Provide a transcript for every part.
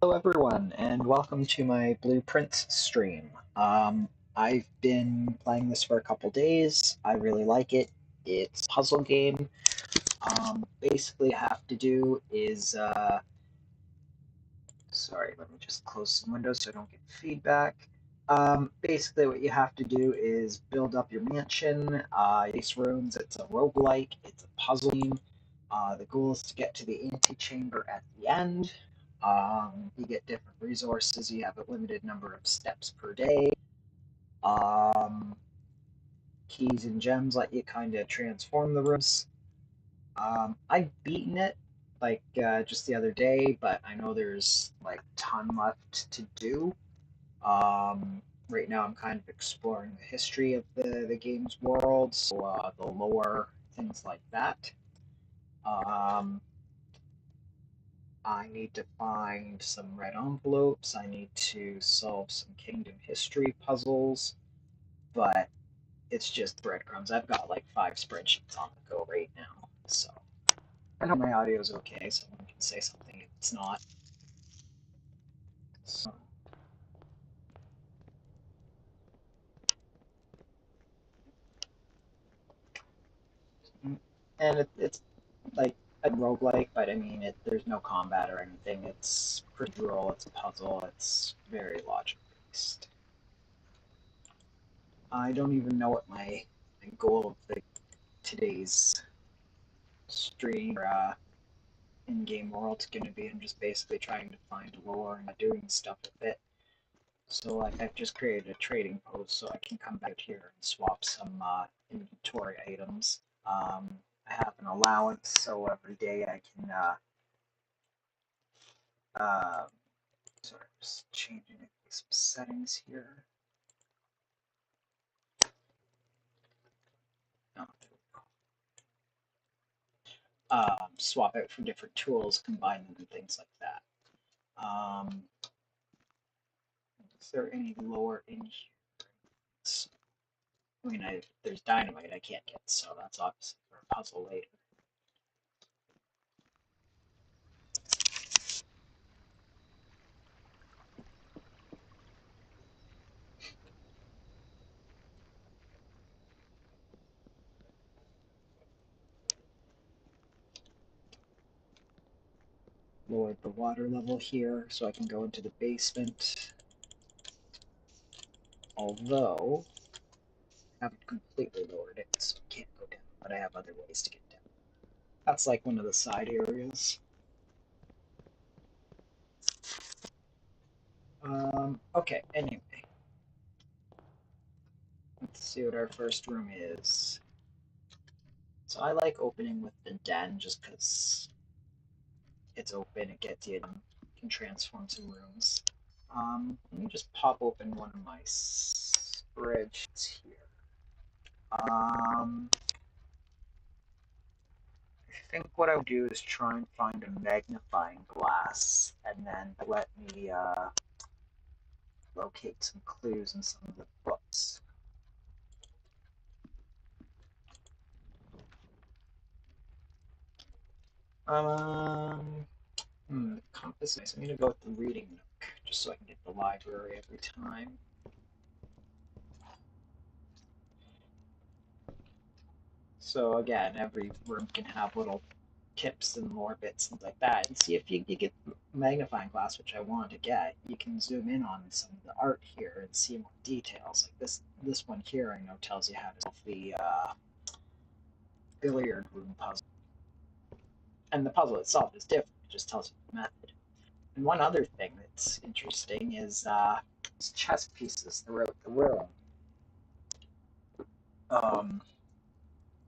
Hello, everyone, and welcome to my Blueprints stream. I've been playing this for a couple days. I really like it. It's a puzzle game. Basically, I have to do is, sorry, let me just close some windows so I don't get feedback. Basically, what you have to do is build up your mansion. These rooms, it's a roguelike, it's a puzzle game. The goal is to get to the antechamber at the end. You get different resources. You have a limited number of steps per day. Um, Keys and gems let you kind of transform the rooms. I've beaten it just the other day, but I know there's like a ton left to do. Right now, I'm kind of exploring the history of the game's world, so the lore, things like that. Um, I need to find some red envelopes. I need to solve some kingdom history puzzles, but it's just breadcrumbs. I've got like 5 spreadsheets on the go right now, so I hope my audio is okay. Someone can say something if it's not. So, and it's like a roguelike, but I mean, there's no combat or anything. It's procedural. It's a puzzle. It's very logic based. I don't even know what my goal of today's stream or in-game world's gonna be. I'm just basically trying to find lore and doing stuff with it. So like I've just created a trading post so I can come back here and swap some inventory items. I have an allowance, so every day I can uh, sorry, just changing some settings here. Oh, swap out for different tools, combine them, and things like that. Um, is there any lore in here? I mean, there's dynamite I can't get, so that's obviously for a puzzle later. Lower the water level here so I can go into the basement. Although, I haven't completely lowered it, so I can't go down, but I have other ways to get down. That's like one of the side areas. Okay, anyway. Let's see what our first room is. So I like opening with the den just because it's open, it gets you, can transform to rooms. Let me just pop open one of my spreadsheets here. I think what I would do is try and find a magnifying glass and then let me locate some clues in some of the books. Um, compass. I'm going to go with the reading nook just so I can get the library every time. So again, every room can have little tips and more bits and like that. And see if you get magnifying glass, which I want to get, you can zoom in on some of the art here and see more details. Like this one here, I know tells you how to solve the billiard room puzzle, and the puzzle itself is different. It just tells you the method. And one other thing that's interesting is chess pieces throughout the room. Um,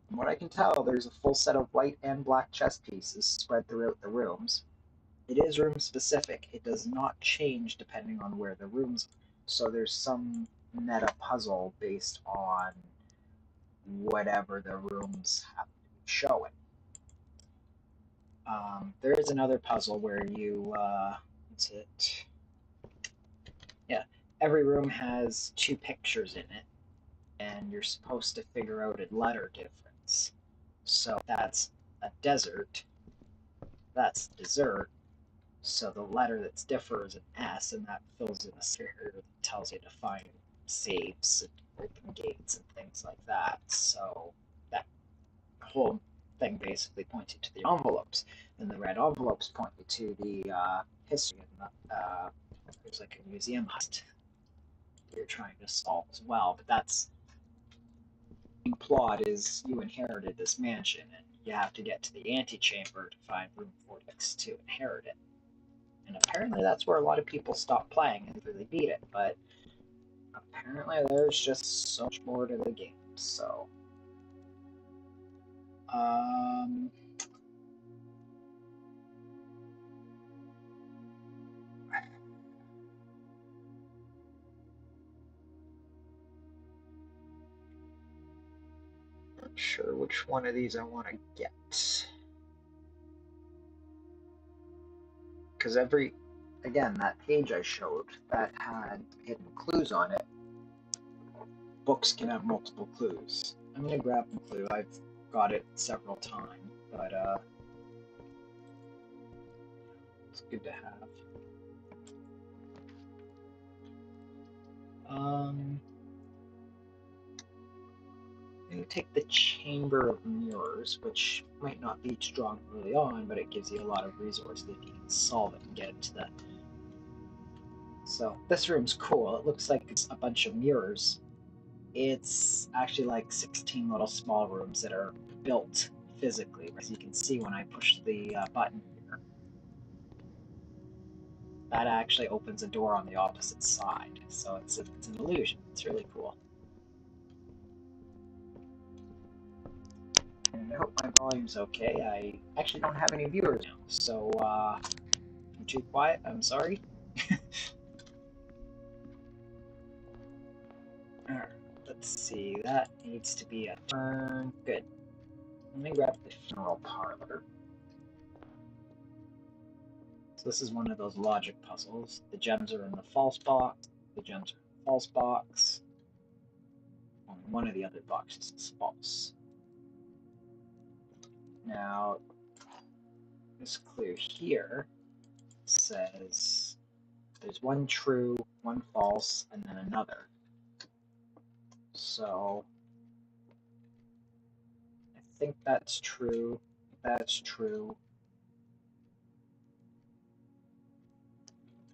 From what I can tell, there's a full set of white and black chess pieces spread throughout the rooms. It is room specific. It does not change depending on where the rooms are. So there's some meta puzzle based on whatever the rooms happen to be showing. There is another puzzle where you, what's it? Yeah, every room has 2 pictures in it, and you're supposed to figure out a letter difference. So that's a desert, that's dessert, So the letter that's different is an S, and that fills in a sphere that tells you to find safes and open gates and things like that. So that whole thing basically points you to the envelopes, and the red envelopes point you to the history. And there's like a museum heist you're trying to solve as well. But that's the plot is you inherited this mansion, and you have to get to the antechamber to find room 46 to inherit it. And apparently that's where a lot of people stop playing and really beat it. But apparently there's just so much more to the game. So, um, not sure which one of these I want to get. Because again, that page I showed that had hidden clues on it, books can have multiple clues. I'm going to grab the clue. I've got it several times, but it's good to have. I'm going to take the Chamber of Mirrors, which might not be strong early on, but it gives you a lot of resources if you can solve it and get into that. So this room's cool. It looks like it's a bunch of mirrors. It's actually like 16 little small rooms that are built physically. As you can see when I push the button here, that actually opens a door on the opposite side. So it's an illusion. It's really cool. And I hope my volume's okay. I actually don't have any viewers now, so if I'm too quiet, I'm sorry. Alright, let's see. That needs to be a turn. Good. Let me grab the funeral parlor. So this is one of those logic puzzles. The gems are in the false box. The gems are in the false box. Only one of the other boxes is false. Now, this clue here says there's one true, one false, and then another. So I think that's true. That's true.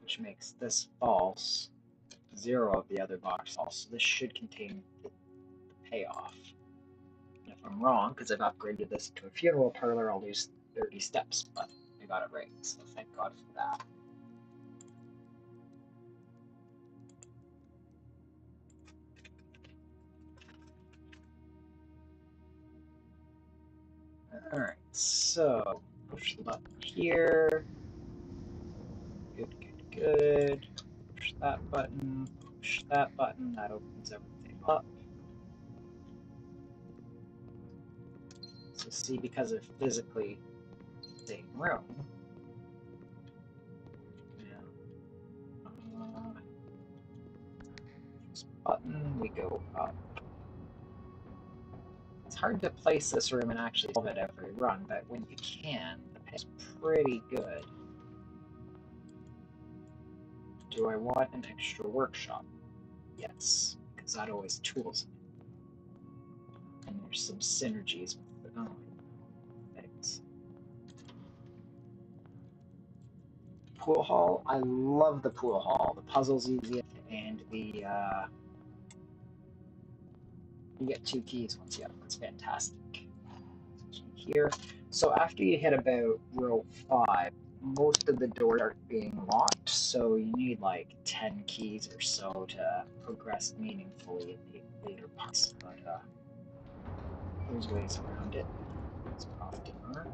Which makes this false. 0 of the other box false. So this should contain the payoff. And if I'm wrong, because I've upgraded this to a funeral parlor, I'll lose 30 steps, but I got it right, so thank God for that. Alright, so push the button here. Good, good, good. Push that button, push that button, that opens everything up. So see, because of physically the same room, this button, we go up. It's hard to place this room and actually solve it every run, but when you can, the pace is pretty good. Do I want an extra workshop? Yes, because that always tools. And there's some synergies with the things. Pool hall, I love the pool hall. The puzzle's easy, and the you get 2 keys once you have it. That's fantastic. Here, so after you hit about row 5, most of the doors are being locked, so you need like 10 keys or so to progress meaningfully in the later parts. But there's ways around it. It's often are.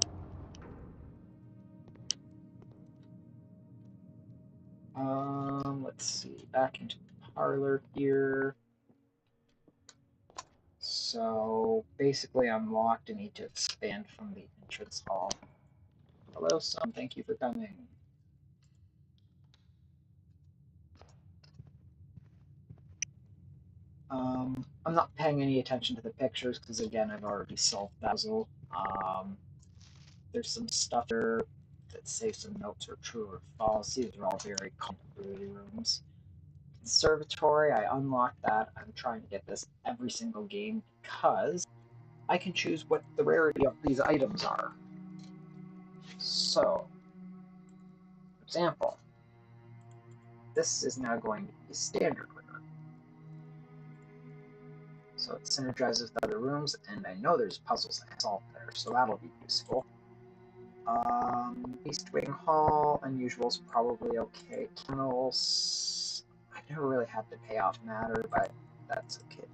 Let's see, back into the parlor here. So basically I'm locked and need to expand from the entrance hall. Hello, son, thank you for coming. I'm not paying any attention to the pictures because again I've already solved that puzzle. There's some stuff there. that say some notes are true or false. These are all very complicated rooms. Conservatory, I unlocked that. I'm trying to get this every single game because I can choose what the rarity of these items are. So, for example, this is now going to be a standard room. So it synergizes with other rooms, and I know there's puzzles I solve there, so that'll be useful. East Wing Hall, unusual's probably okay. Kennels, I never really had to pay off matter, but that's okay.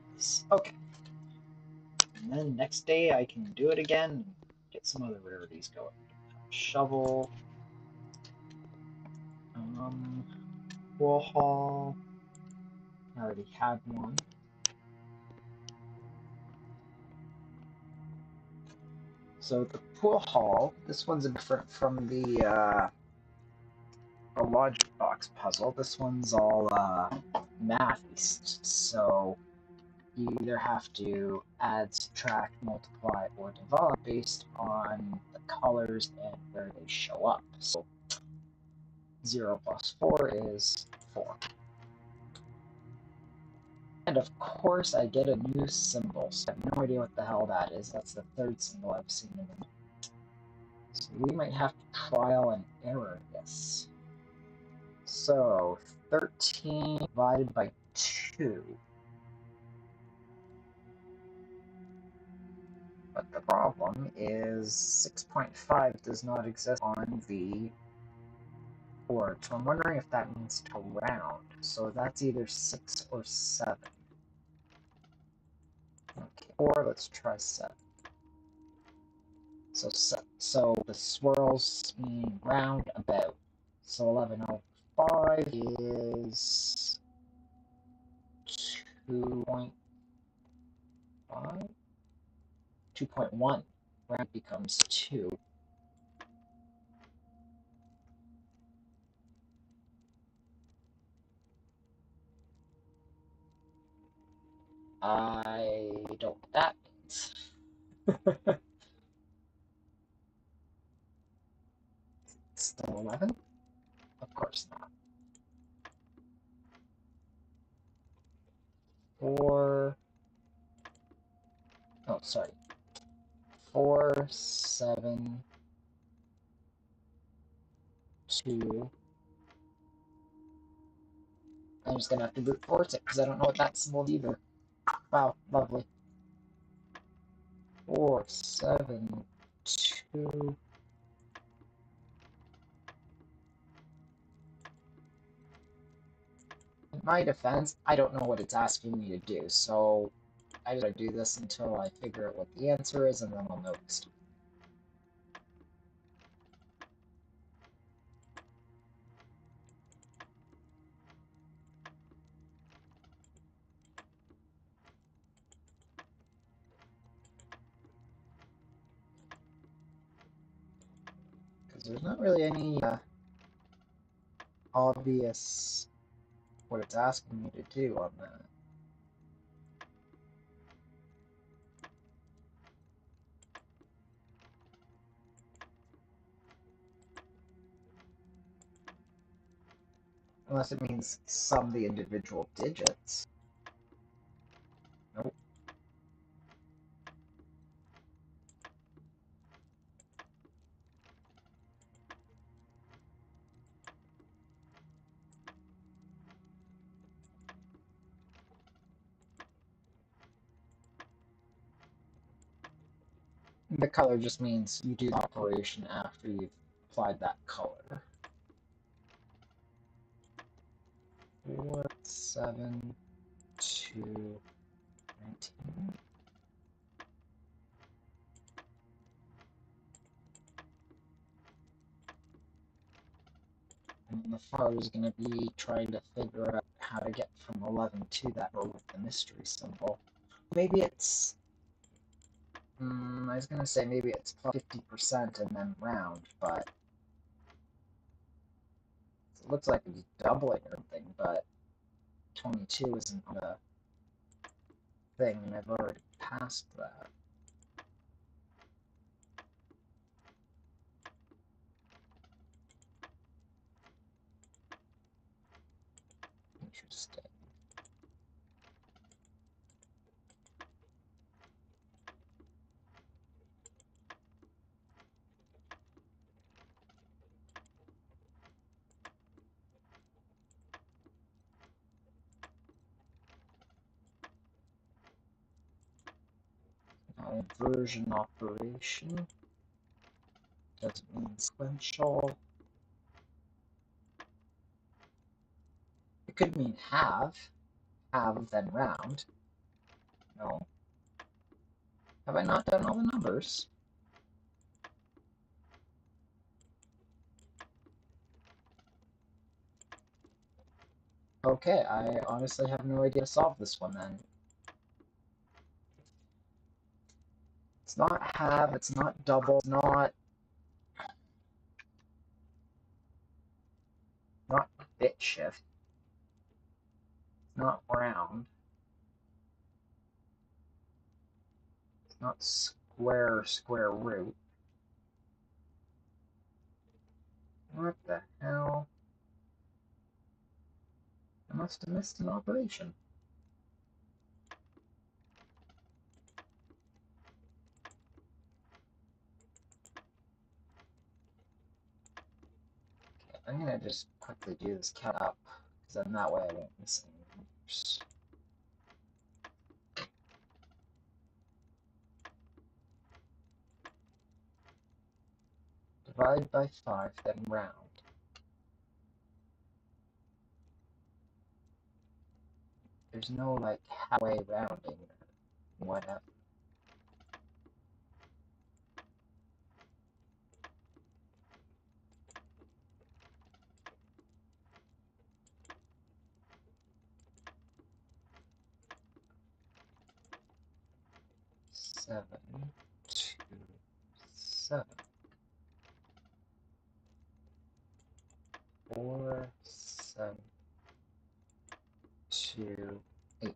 Okay. And then next day I can do it again and get some other rarities going. Shovel. Pool Hall. I already had one. So the Pool Hall, this one's different from the logic box puzzle. This one's all math-based, so you either have to add, subtract, multiply, or divide based on the colors and where they show up. So 0 plus 4 is 4. And of course I get a new symbol, so I have no idea what the hell that is. That's the third symbol I've seen in them. So we might have to trial and error this. So 13 divided by 2. But the problem is 6.5 does not exist on the board, so I'm wondering if that means to round. So that's either 6 or 7. Okay, or let's try 7. So the swirls mean round about. So 11 over 5 is 2.5? 2.1. Round becomes 2. I don't know what that means. Still 11? Of course not. 4. Oh, sorry. 4, 7, 2. I'm just gonna have to brute force it because I don't know what that symbol either. Wow, lovely. 4, 7, 2. In my defense, I don't know what it's asking me to do, so I gotta do this until I figure out what the answer is, and then I'll know next. Because there's not really any obvious what it's asking me to do on that. Unless it means sum the individual digits. Nope. The color just means you do the operation after you've applied that color. 4, 7, 2, 19. And the part is going to be trying to figure out how to get from 11 to that row with the mystery symbol. Maybe it's... I was going to say maybe it's plus 50% and then round, but... It looks like it's doubling or something, but 22 isn't a thing, and I've already passed that. Interesting. Inversion operation doesn't mean sequential. It could mean halve then round. No. Have I not done all the numbers? Okay, I honestly have no idea to solve this one then. It's not halve, it's not double, it's not bit shift. It's not round. It's not square root. What the hell? I must have missed an operation. Okay, I'm gonna just quickly do this count up, because then that way I won't miss any numbers. Divide by 5, then round. There's no, like, halfway rounding or whatever. Seven, 2, 7. 4, 7, 2, 8.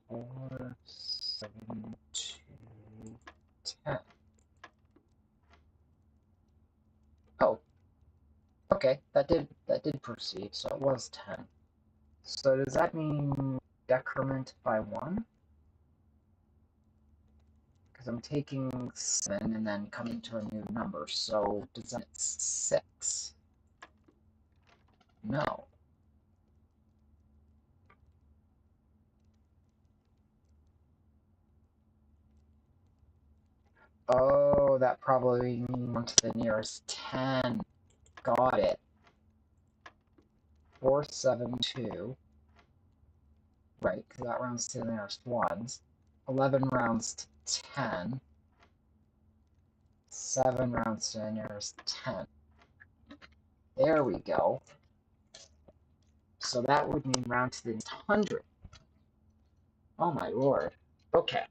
Four, 7, 2, 10. Oh, okay, that did proceed, so it was 10. So does that mean decrement by 1? Because I'm taking 7 and then coming to a new number, so does that 6? No. Oh, that probably means 1 to the nearest 10. Got it. 4, 7, 2. Right, because that rounds to the nearest ones. 11 rounds to 10. 7 rounds to the nearest 10. There we go. So that would mean round to the nearest 100. Oh my lord. Okay.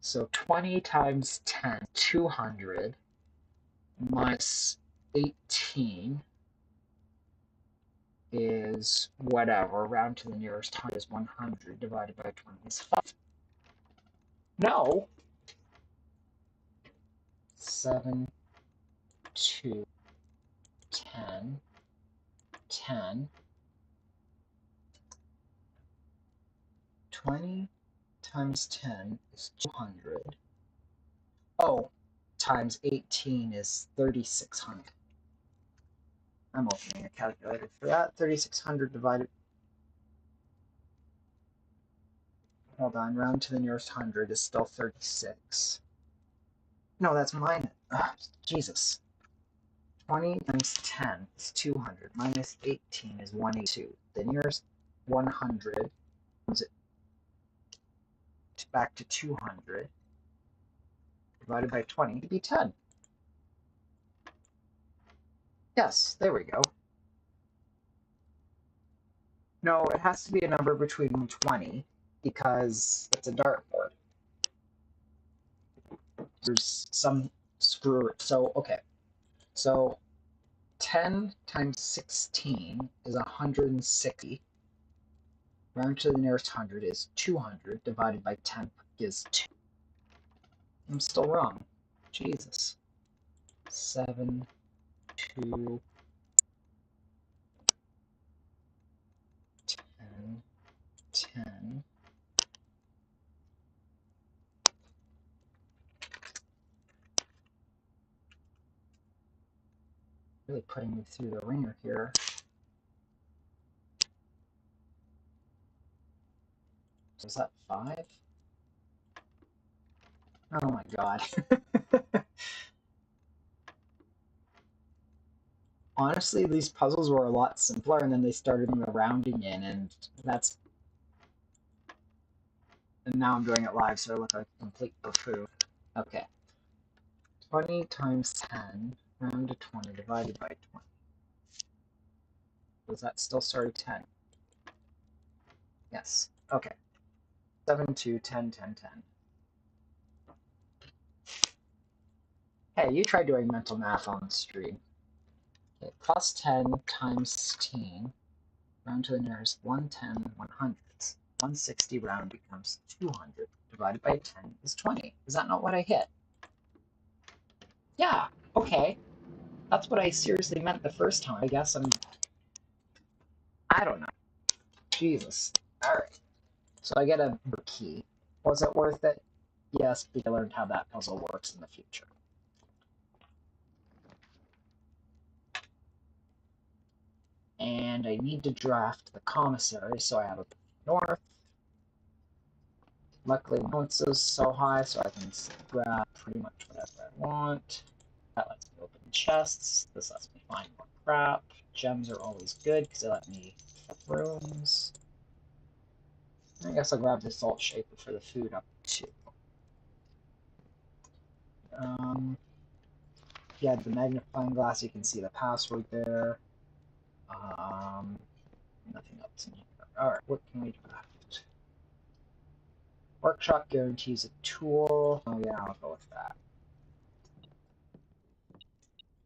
So 20 times 10, 200, minus 18 is whatever. Round to the nearest 100 is 100, divided by 20 is 5. No! 7, 2, 10, 10. 20 times 10 is 200. Oh, times 18 is 3,600. I'm opening a calculator for that. 3,600 divided... Hold on, round to the nearest 100 is still 36. No, that's mine. Jesus. 20 times 10 is 200. Minus 18 is 182. The nearest 100 comes back to 200. Divided by 20 to be 10. Yes, there we go. No, it has to be a number between 20 because it's a dartboard. There's some screw. So, okay. So 10 times 16 is 160. Round to the nearest 100 is 200. Divided by 10 gives 2. I'm still wrong. Jesus. 7, 2, 10, 10. Really putting me through the ringer here. So is that 5? Oh my god. Honestly, these puzzles were a lot simpler, and then they started rounding in, and that's... And now I'm doing it live, so I look like a complete buffoon. Okay. 20 times 10, round to 20, divided by 20. Was that still start at 10? Yes. Okay. 7, 2, 10, 10, 10. Hey, you try doing mental math on the stream. Okay, plus 10 times 16, round to the nearest 110 100ths. 160 round becomes 200. Divided by 10 is 20. Is that not what I hit? Yeah, okay. That's what I seriously meant the first time. I guess I don't know. Jesus. Alright. So I get a key. Was it worth it? Yes, because I learned how that puzzle works in the future. And I need to draft the commissary, so I have a north. Luckily, no one is so high, so I can grab pretty much whatever I want. That lets me open chests. This lets me find more crap. Gems are always good because they let me flip rooms. I guess I'll grab the salt shaker for the food up too. If you had the magnifying glass, you can see the password there. Nothing else in here. Alright, what can we draft? Workshop guarantees a tool. Oh yeah, I'll go with that.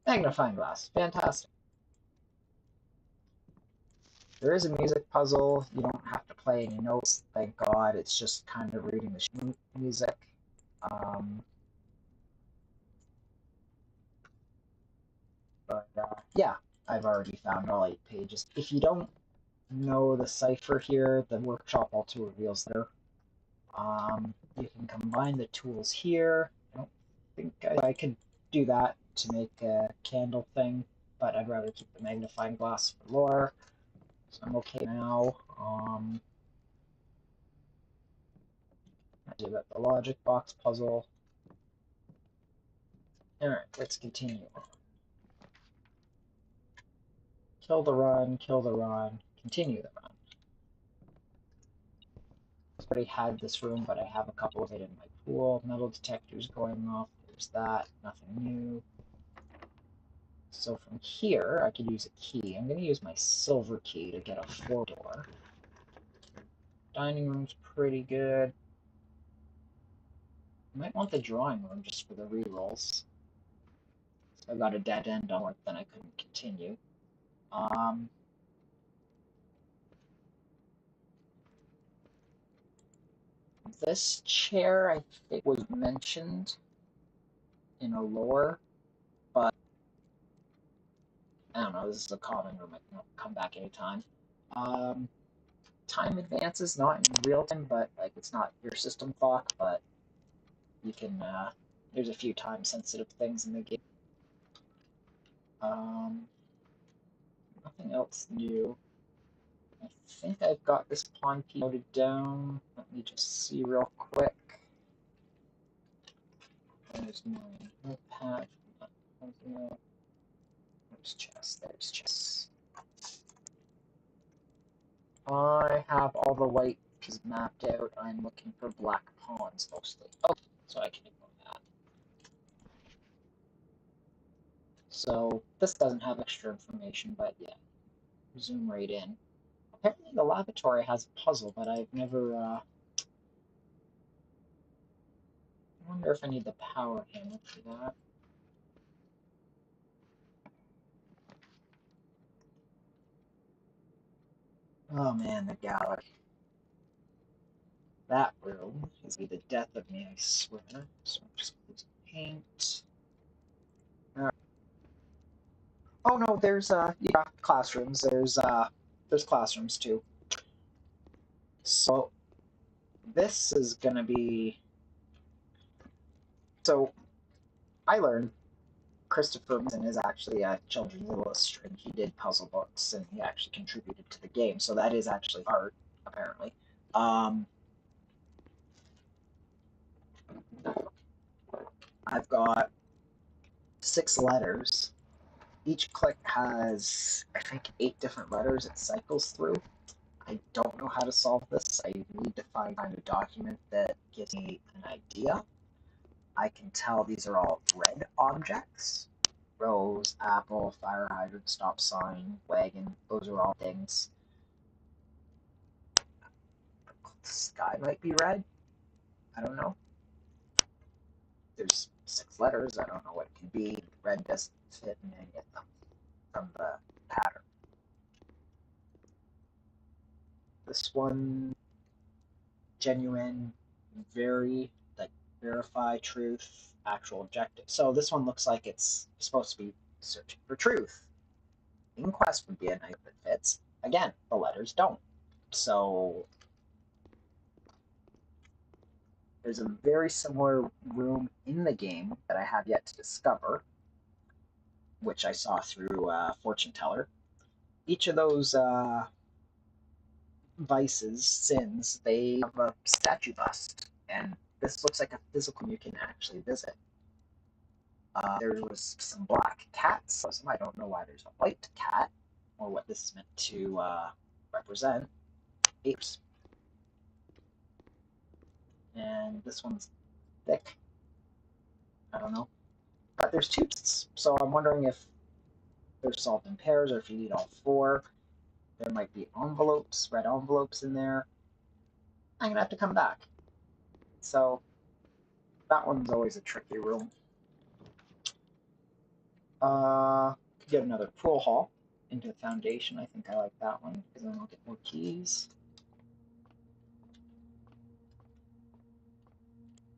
Magnifying glass. Fantastic. There is a music puzzle. You don't have to play any notes, thank God. It's just kind of reading the music. But yeah, I've already found all 8 pages. If you don't know the cipher here, the workshop also reveals there. You can combine the tools here. I don't think I could do that to make a candle thing, but I'd rather keep the magnifying glass for lore. So I'm okay now. I do that the logic box puzzle. Alright, let's continue. Kill the run, continue the run. I already had this room, but I have a couple of it in my pool. Metal detectors going off, there's that, nothing new. So from here, I could use a key. I'm going to use my silver key to get a 4-door. Dining room's pretty good. I might want the drawing room just for the rerolls. So I got a dead end on it, then I couldn't continue. This chair, I think, was mentioned in a lore, but I don't know, this is a common room, I can come back anytime. Time advances, not in real time, but like it's not your system clock, but you can, there's a few time sensitive things in the game. Nothing else new. I think I've got this pawn key noted down. Let me just see real quick. There's my notepad. There's chess. There's chess. I have all the white pieces mapped out. I'm looking for black pawns mostly. Oh, so I can ignore that. So this doesn't have extra information, but yeah, zoom right in. Apparently the laboratory has a puzzle, but I've never, I wonder if I need the power hammer for that. Oh man, the gallery. That room is be the death of me, I swear. So I'm just going to paint. Oh no, there's yeah, classrooms. There's classrooms too. So this is gonna be. So I learned Christopher Mason is actually a children's illustrator. He did puzzle books and he actually contributed to the game. So that is actually art, apparently. I've got 6 letters. Each click has, I think, 8 different letters it cycles through. I don't know how to solve this. I need to find a document that gives me an idea. I can tell these are all red objects. Rose, apple, fire hydrant, stop sign, wagon. Those are all things. The sky might be red. I don't know. There's 6 letters. I don't know what it could be. Red doesn't fit in any of them from the pattern. This one, genuine, very, like, verify truth, actual objective. So this one looks like it's supposed to be searching for truth. Inquest would be a knife that fits. Again, the letters don't. So there's a very similar room in the game that I have yet to discover, which I saw through Fortune Teller. Each of those vices, sins, they have a statue bust, and this looks like a physical you can actually visit. There was some black cats. I don't know why there's a white cat, or what this is meant to represent. Apes. And this one's thick. I don't know. But there's 2, so I'm wondering if they're solved in pairs or if you need all 4. There might be envelopes, red envelopes in there. I'm going to have to come back. So that one's always a tricky room. Could get another pool hall into the foundation. I think I like that one because then I'll get more keys.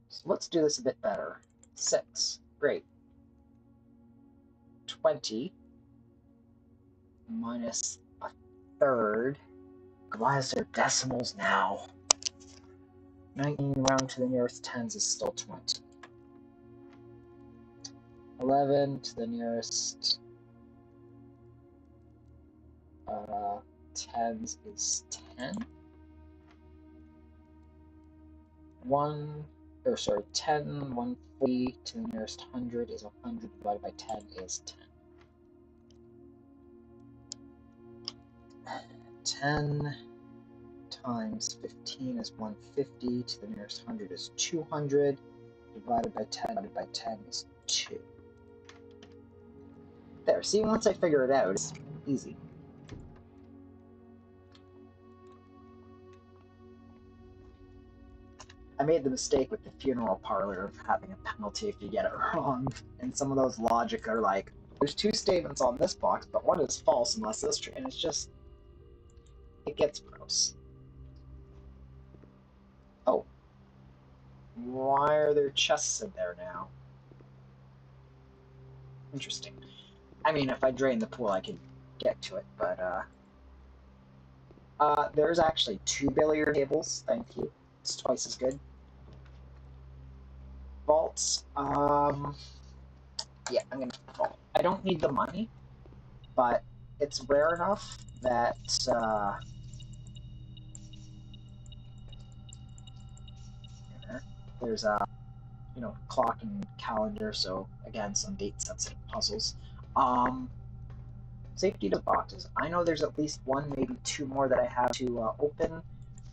So let's do this a bit better. 6. Great. 20 minus a third. Why is there decimals now? 19 round to the nearest tens is still 20. 11 to the nearest tens is 10. 10, 140 to the nearest 100 is 100 divided by 10 is 10. 10 times 15 is 150 to the nearest 100 is 200 divided by 10 is 2. There, see, once I figure it out, it's easy. I made the mistake with the funeral parlor of having a penalty if you get it wrong, and some of those logic are like, there's 2 statements on this box, but one is false unless this true, and it's just, it gets gross. Oh. Why are there chests in there now? Interesting. I mean, if I drain the pool, I could get to it, but, there's actually 2 billiard tables, thank you. It's twice as good. Vaults, yeah, I'm gonna vault. I don't need the money, but it's rare enough that, there's a, clock and calendar, so again, some date-sensitive puzzles. Safety to boxes. I know there's at least 1, maybe 2 more that I have to open.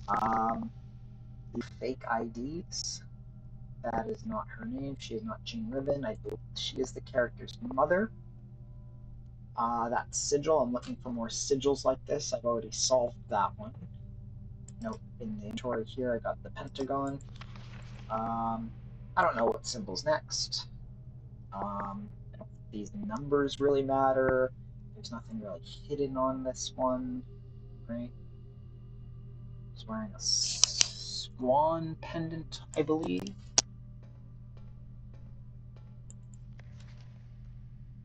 The fake IDs. That is not her name. She is not Jean Ribbon. I believe she is the character's mother. That sigil. I'm looking for more sigils like this. I've already solved that one. Nope. In the inventory here, I got the pentagon. I don't know what symbol's next. These numbers really matter. There's nothing really hidden on this one, right? He's wearing a swan pendant, I believe.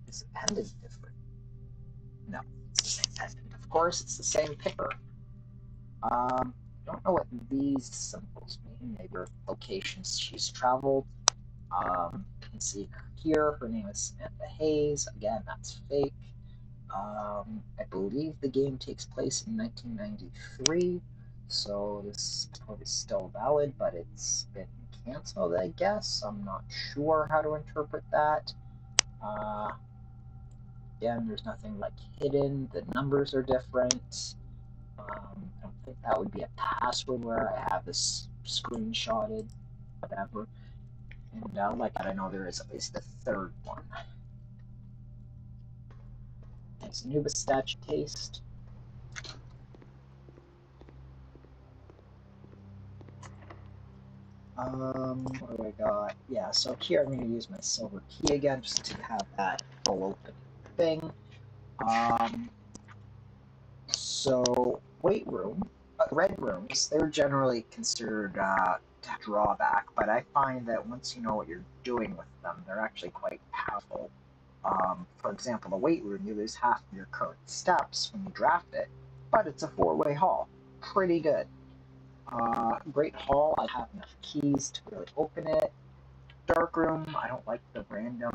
Is the pendant different? No, it's the same pendant. Of course, it's the same picker. Don't know what these symbols mean. Maybe locations she's traveled. You can see here, her name is Samantha Hayes. Again, that's fake. I believe the game takes place in 1993, so this is probably still valid, but it's been canceled, I guess. I'm not sure how to interpret that. Again, there's nothing like hidden. The numbers are different. I don't think that would be a password where I have this screenshotted, whatever. And like that, I know there is at least a third one. It's Anubis statue taste. What do I got? Yeah, so here I'm going to use my silver key again just to have that full open thing. So, weight room, red rooms, they're generally considered drawback, but I find that once you know what you're doing with them, they're actually quite powerful. For example, the weight room, you lose half of your current steps when you draft it, but it's a four-way haul. Pretty good. Great hall, I have enough keys to really open it. Dark room, I don't like the random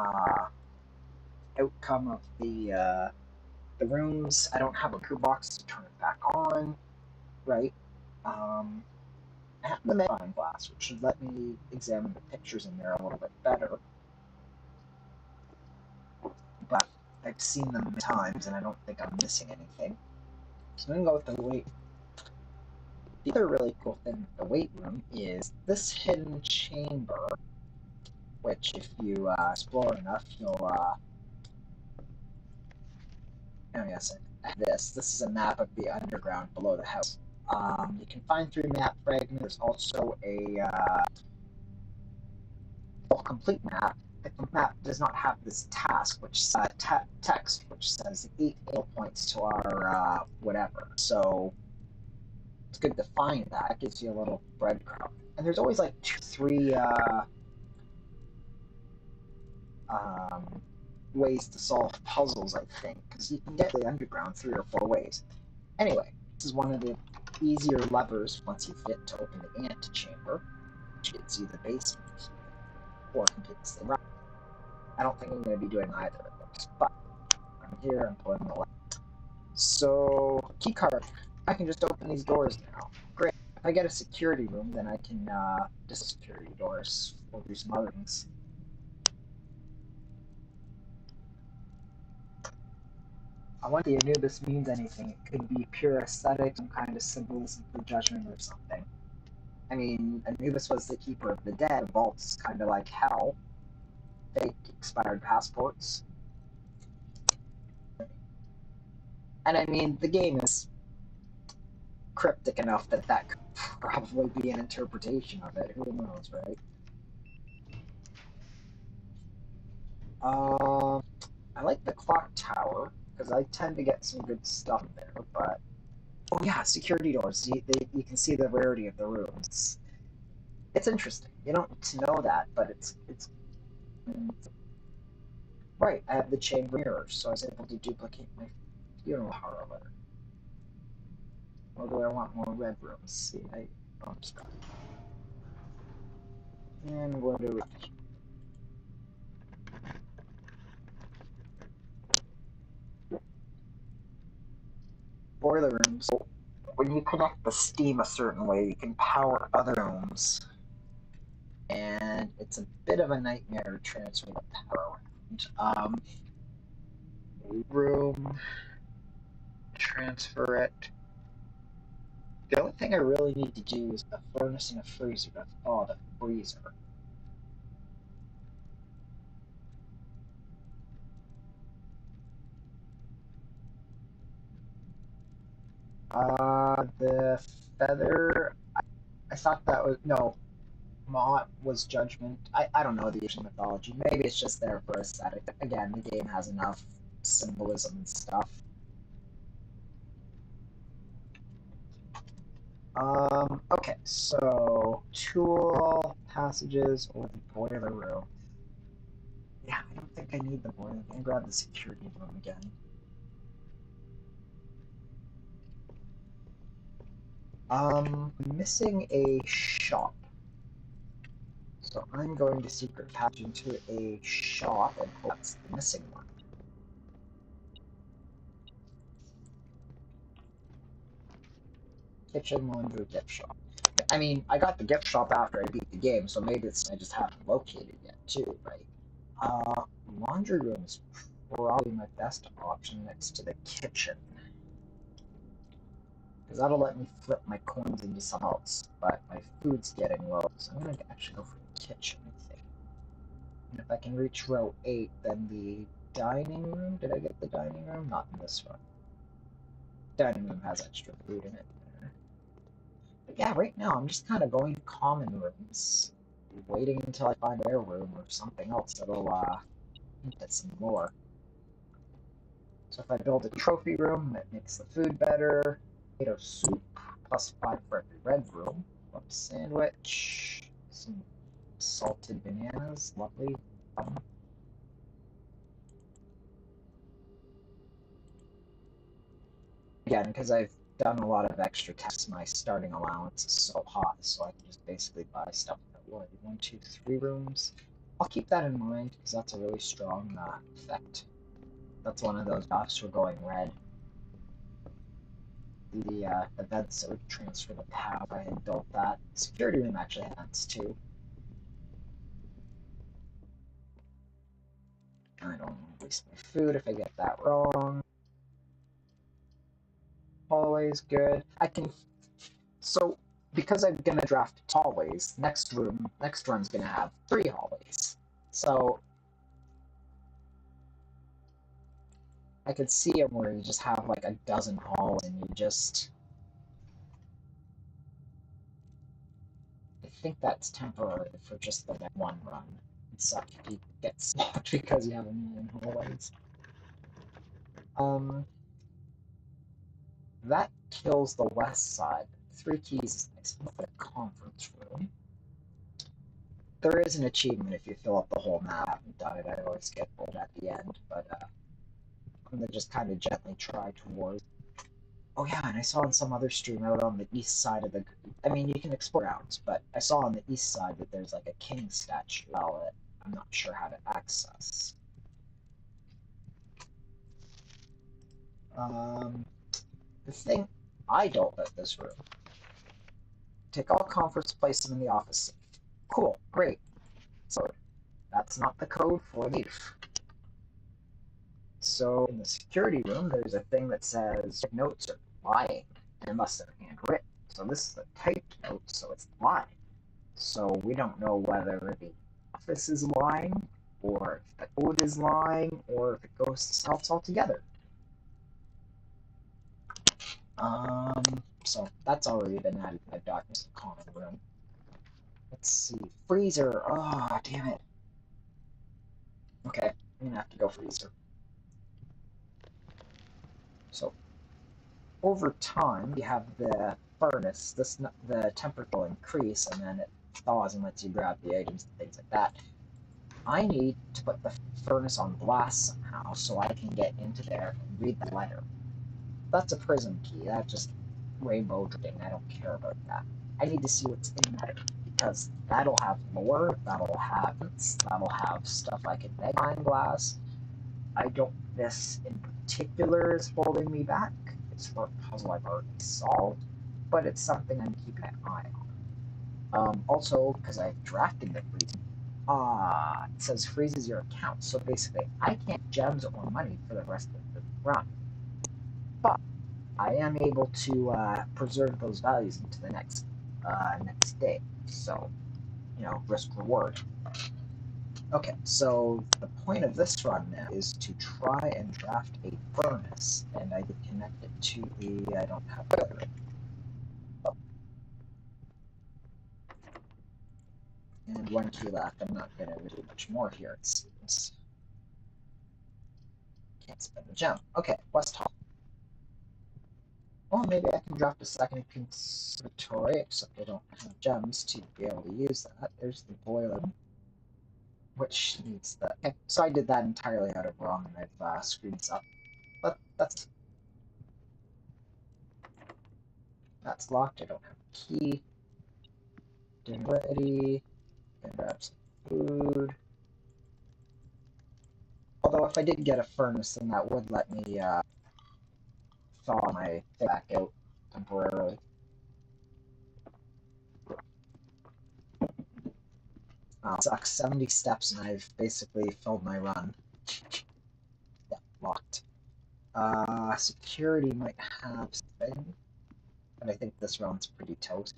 outcome of the rooms. I don't have a gear box to turn it back on, right? I have the magnifying glass, which should let me examine the pictures in there a little bit better. But I've seen them many times, and I don't think I'm missing anything. So I'm going to go with the weight. The other really cool thing with the weight room is this hidden chamber, which if you explore enough, you'll oh yes, this is a map of the underground below the house. You can find 3 map fragments. There's also a full complete map. If the map does not have this task, which text, which says 8 halo points to our whatever. So it's good to find that. It gives you a little breadcrumb. And there's always like 2, 3 ways to solve puzzles, I think, because you can get the underground 3 or 4 ways. Anyway, this is one of the easier levers once you fit to open the antechamber, which gets you the basement, or completes the round. I don't think I'm going to be doing either of those, but I'm here, I'm pulling the lever. So, keycard. I can just open these doors now. Great. If I get a security room, then I can just security doors. We'll do some other things. I wonder if the Anubis means anything. It could be pure aesthetic, some kind of symbolism for judgment or something. I mean, Anubis was the keeper of the dead. Vault's kind of like hell. Fake expired passports. And I mean, the game is cryptic enough that that could probably be an interpretation of it. Who knows, right? I like the clock tower because I tend to get some good stuff there. But oh yeah, security doors. You can see the rarity of the rooms. It's interesting. You don't need to know that, but it's right. I have the chamber mirrors, so I was able to duplicate my funeral parlor. Or do I want more red rooms? See, I'm stuck. And we'll do boiler rooms. When you connect the steam a certain way, you can power other rooms. And it's a bit of a nightmare to transfer the power around. Room, transfer it. The only thing I really need to do is a furnace and a freezer. Oh, the freezer. The feather. I thought that was no. Mott was judgment. I don't know the Asian mythology. Maybe it's just there for aesthetic. Again, the game has enough symbolism and stuff. Okay, so tool passages or the boiler room. Yeah, I don't think I need the boiler. I'm gonna grab the security room again. Missing a shop. So I'm going to secret patch into a shop and hope that's the missing one. Kitchen, laundry, gift shop. I mean, I got the gift shop after I beat the game, so maybe it's I just haven't located yet too, right? Laundry room is probably my best option next to the kitchen. Because that'll let me flip my coins into something else, but my food's getting low, so I'm going to actually go for the kitchen, I think. And if I can reach row 8, then the dining room, did I get the dining room? Not in this one. Dining room has extra food in it. But yeah, right now I'm just kind of going to common rooms, waiting until I find their room or something else that'll hint at some more. So if I build a trophy room, that makes the food better. Potato soup, +5 for every red room. Sandwich, some salted bananas, lovely. Again, because I've done a lot of extra tests, my starting allowance is so high, so I can just basically buy stuff that would. 1, 2, 3 rooms. I'll keep that in mind because that's a really strong effect. That's one of those buffs for going red. The beds that would transfer the power, I had built that. Security room actually has too. I don't want to waste my food if I get that wrong. Always good. I can. So because I'm gonna draft hallways, next run's gonna have 3 hallways. So I could see it where you just have like a dozen hallways and you just. I think that's temporary for just the one run. It sucks if you get stopped because you have a million hallways. That kills the west side. 3 keys is nice. For the conference room. There is an achievement if you fill up the whole map. I haven't done it. I always get bored at the end, but I'm gonna just kind of gently try towards. Oh yeah, and I saw in some other stream out on the east side of the. I mean, you can explore out, but I saw on the east side that there's like a king statue. Well, that I'm not sure how to access. The thing I don't like this room. Take all conference, place them in the office. Cool, great. So that's not the code for leaf. So in the security room, there's a thing that says notes are lying, unless they're handwritten. So this is a typed note, so it's lying. So we don't know whether the office is lying, or if the code is lying, or if it goes to self altogether. So that's already been added to the darkness of common room. Let's see, freezer. Oh, damn it. Okay, I'm gonna have to go freezer. So over time, you have the furnace. The temperature will increase, and then it thaws and lets you grab the items and things like that. I need to put the furnace on blast somehow so I can get into there and read the letter. That's a prism key. That's just rainbow dripping. I don't care about that. I need to see what's in there because that'll have lore, that'll have hints, that'll have stuff I can make behind glass. I don't. This in particular is holding me back. It's for a puzzle I've already solved, but it's something I'm keeping an eye on. Also, because I've drafted the freeze, it says freezes your account. So basically, I can't gems or money for the rest of the run. But I am able to preserve those values into the next day. So, risk reward. Okay, so the point of this run now is to try and draft a furnace, and I can connect it to the. I don't have it. And 1 key left. I'm not going to do much more here, it seems. Can't spend the gem. Okay, West Hall. Or maybe I can draft a second conservatory, except I don't have gems to be able to use that. There's the boiler, which needs the... Okay, so I did that entirely out of wrong, and I've screwed this up. But that's locked. I don't have a key. Dinner ready. Gonna grab some food. Although if I did get a furnace, then that would let me thaw my thing back out temporarily. Sucks. 70 steps, and I've basically filled my run. Yeah, locked. Security might have something, but I think this run's pretty toast.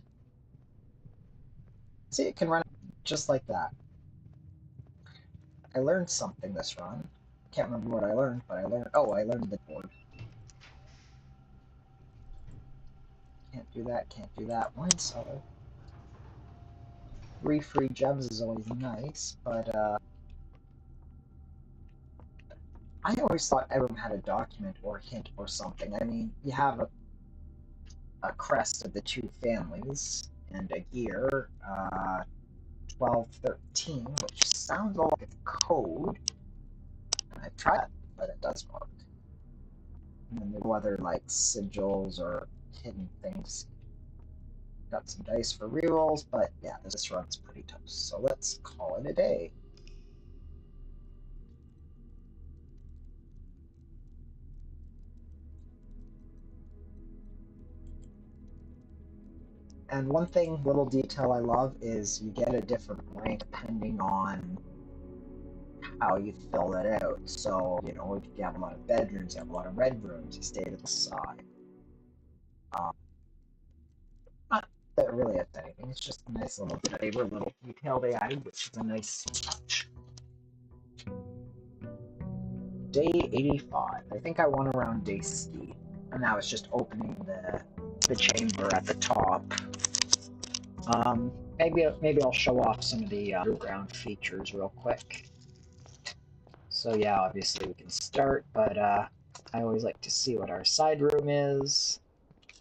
See, it can run just like that. I learned something this run. Can't remember what I learned, but I learned... Oh, I learned the board. Can't do that, can't do that. Wine cellar. 3 free gems is always nice, but I always thought everyone had a document or a hint or something. I mean, you have a crest of the 2 families and a year, 1213, which sounds like it's code. And I tried that, but it does work. And then there's no other like sigils or hidden things. Got some dice for rerolls, but yeah, this run's pretty toast. So let's call it a day. And one thing, little detail I love, is you get a different rank depending on how you fill it out. So, you know, if you have a lot of bedrooms, you have a lot of red rooms, you stay to the side. Not that really affects anything, it's just a nice little flavor, little detail they added, which is a nice touch. Day 85. I think I won around day C. And now it's just opening the chamber at the top. Maybe I'll show off some of the underground features real quick. So yeah, obviously we can start, but I always like to see what our side room is.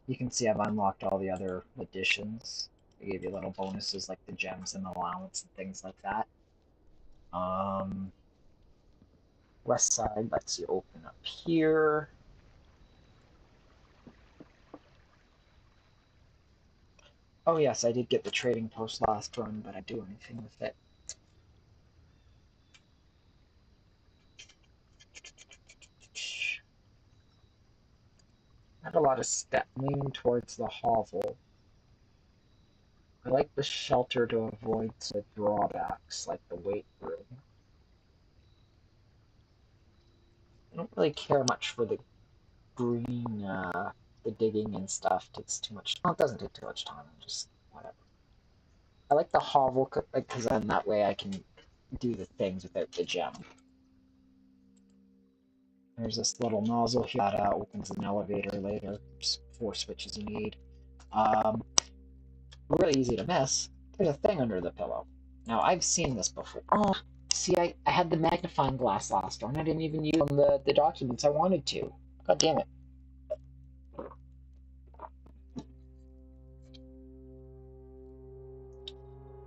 You can see I've unlocked all the other additions. They gave you little bonuses like the gems and allowance and things like that. West side lets you open up here. Oh yes, I did get the trading post last run, but I didn't do anything with it. I have a lot of step leaning towards the hovel. I like the shelter to avoid the drawbacks like the weight room. I don't really care much for the green, the digging and stuff. It takes too much. Well, it doesn't take too much time. Just whatever. I like the hovel because then that way I can do the things without the gem. There's this little nozzle here that opens an elevator later. Just 4 switches you need. Really easy to miss. There's a thing under the pillow. Now, I've seen this before. Oh, see, I had the magnifying glass last one. I didn't even use the documents I wanted to. God damn it.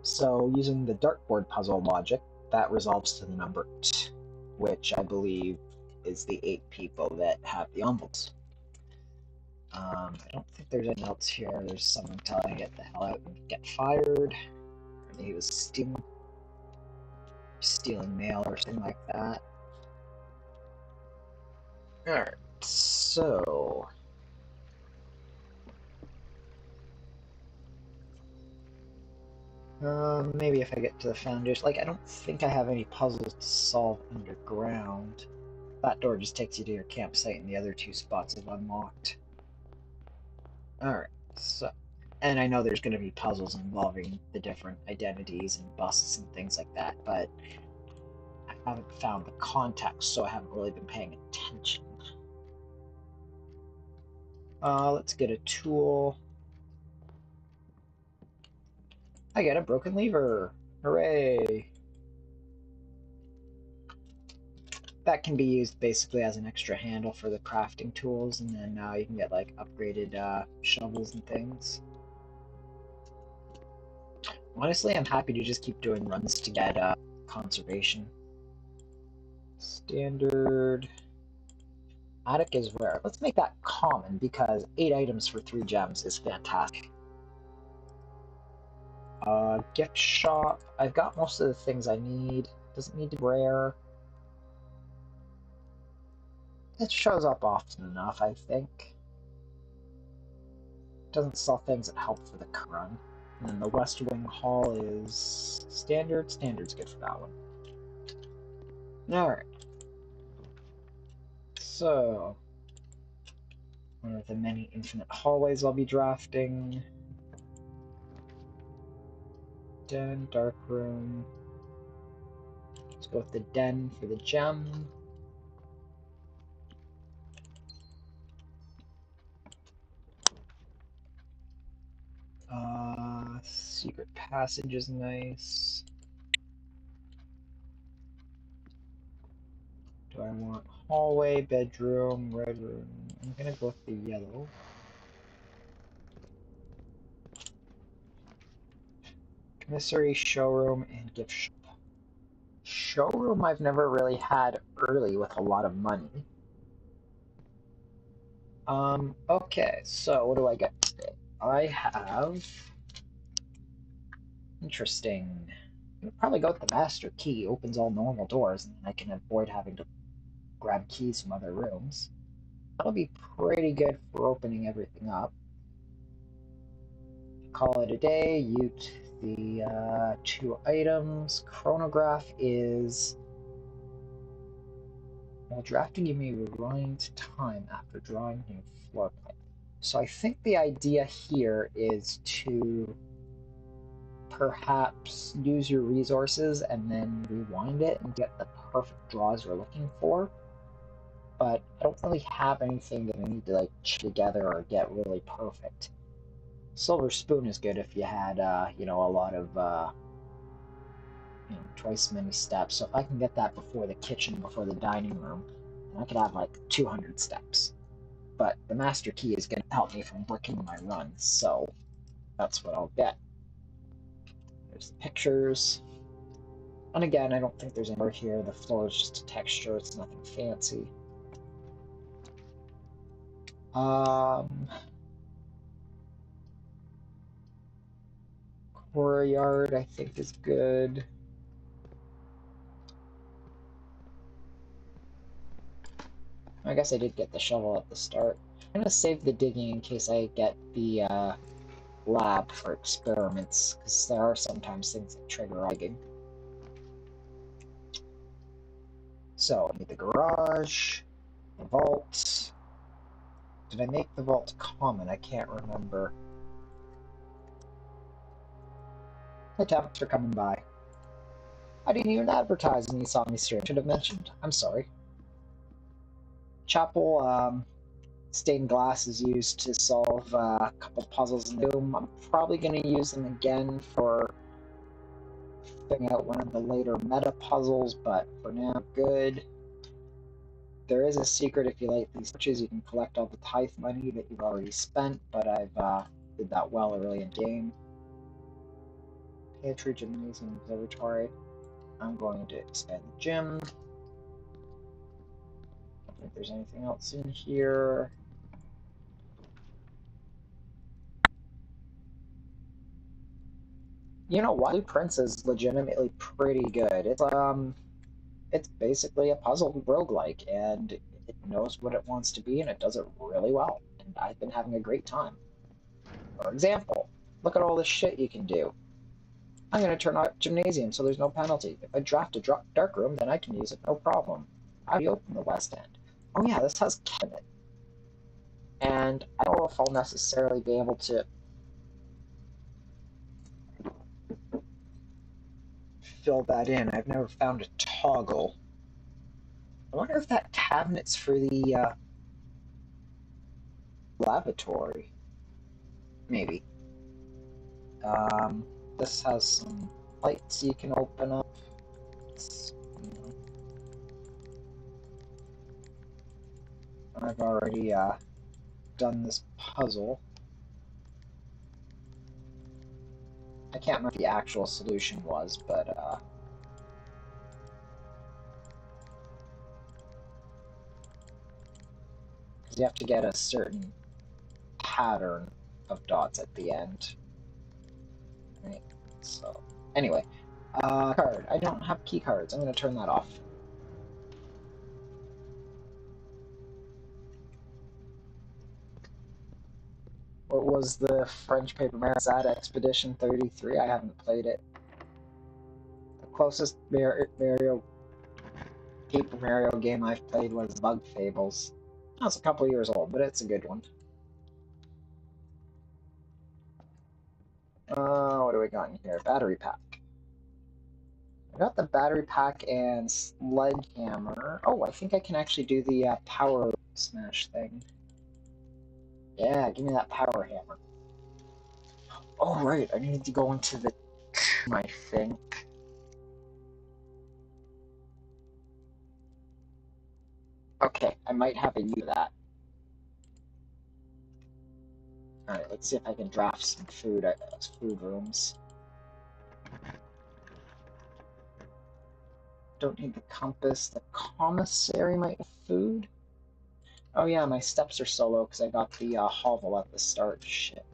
So, using the dartboard puzzle logic, that resolves to the number 8, which I believe is the 8 people that have the envelopes. I don't think there's anything else here. There's someone telling you to get the hell out and get fired. He was stealing mail or something like that. Alright, so... maybe if I get to the foundation... Like, I don't think I have any puzzles to solve underground. That door just takes you to your campsite, and the other 2 spots have unlocked. Alright, so... And I know there's going to be puzzles involving the different identities and busts and things like that, but I haven't found the context, so I haven't really been paying attention. Let's get a tool. I got a broken lever. Hooray! that can be used basically as an extra handle for the crafting tools, and then you can get like upgraded shovels and things. Honestly, I'm happy to just keep doing runs to get conservation. Standard. Attic is rare. Let's make that common because 8 items for 3 gems is fantastic. Gift shop. I've got most of the things I need. Doesn't need to be rare. It shows up often enough, I think. Doesn't sell things that help for the run. And then the West Wing Hall is standard. Standard's good for that one. Alright. So, one of the many infinite hallways I'll be drafting. Den, dark room. Let's go with the den for the gem. Secret passage is nice. Do I want hallway, bedroom, red room? I'm gonna go with the yellow. Commissary, showroom, and gift shop. Showroom I've never really had early with a lot of money. Okay, so what do I get today? I have... Interesting. I'll probably go with the master key, opens all normal doors, and then I can avoid having to grab keys from other rooms. That'll be pretty good for opening everything up. Call it a day. Ute the 2 items. Chronograph is... While drafting, you may rewind time after drawing new floor plan. So I think the idea here is to perhaps use your resources and then rewind it and get the perfect draws you're looking for. But I don't really have anything that I need to like chip together or get really perfect. Silver spoon is good if you had, you know, a lot of, you know, twice as many steps. So if I can get that before the kitchen, before the dining room, then I could have like 200 steps. But the master key is going to help me from bricking my runs, so that's what I'll get. There's the pictures. And again, I don't think there's any more here. The floor is just a texture. It's nothing fancy. Courtyard, I think, is good. I guess I did get the shovel at the start. I'm gonna save the digging in case I get the lab for experiments, because there are sometimes things that trigger digging. So, I need the garage, the vault. Did I make the vault common? I can't remember. My tablets are coming by. I didn't even advertise when you saw me stream. Should have mentioned. I'm sorry. Chapel, stained glass is used to solve a couple puzzles in the room. I'm probably going to use them again for figuring out one of the later meta puzzles, but for now, good. There is a secret if you light these switches, you can collect all the tithe money that you've already spent, but I've did that well early in game. Pantry, gymnasium, observatory. I'm going to expand the gym. I don't think there's anything else in here. You know what? Blueprints is legitimately pretty good. It's basically a puzzle roguelike, and it knows what it wants to be, and it does it really well. And I've been having a great time. For example, look at all this shit you can do. I'm going to turn out gymnasium so there's no penalty. If I draft a dark room, then I can use it, no problem. How do you open the west end? Oh yeah, this has cabinet. And I don't know if I'll necessarily be able to fill that in. I've never found a toggle. I wonder if that cabinet's for the lavatory. Maybe. This has some lights you can open up. I've already done this puzzle. I can't remember what the actual solution was, but because you have to get a certain pattern of dots at the end. Right? So, anyway, card. I don't have key cards. I'm going to turn that off. What was the French Paper Mario? Is that Expedition 33? I haven't played it. The closest Mario Paper Mario game I've played was Bug Fables. That's a couple years old, but it's a good one. What do we got in here? Battery pack. I got the battery pack and sledgehammer. Oh, I think I can actually do the power smash thing. Yeah, give me that power hammer. Oh, right, I need to go into the tomb, I think. Okay, I might have a use of that. Alright, let's see if I can draft some food at those food rooms. Don't need the compass. The commissary might have food. Oh yeah, my steps are so low because I got the hovel at the start. Shit.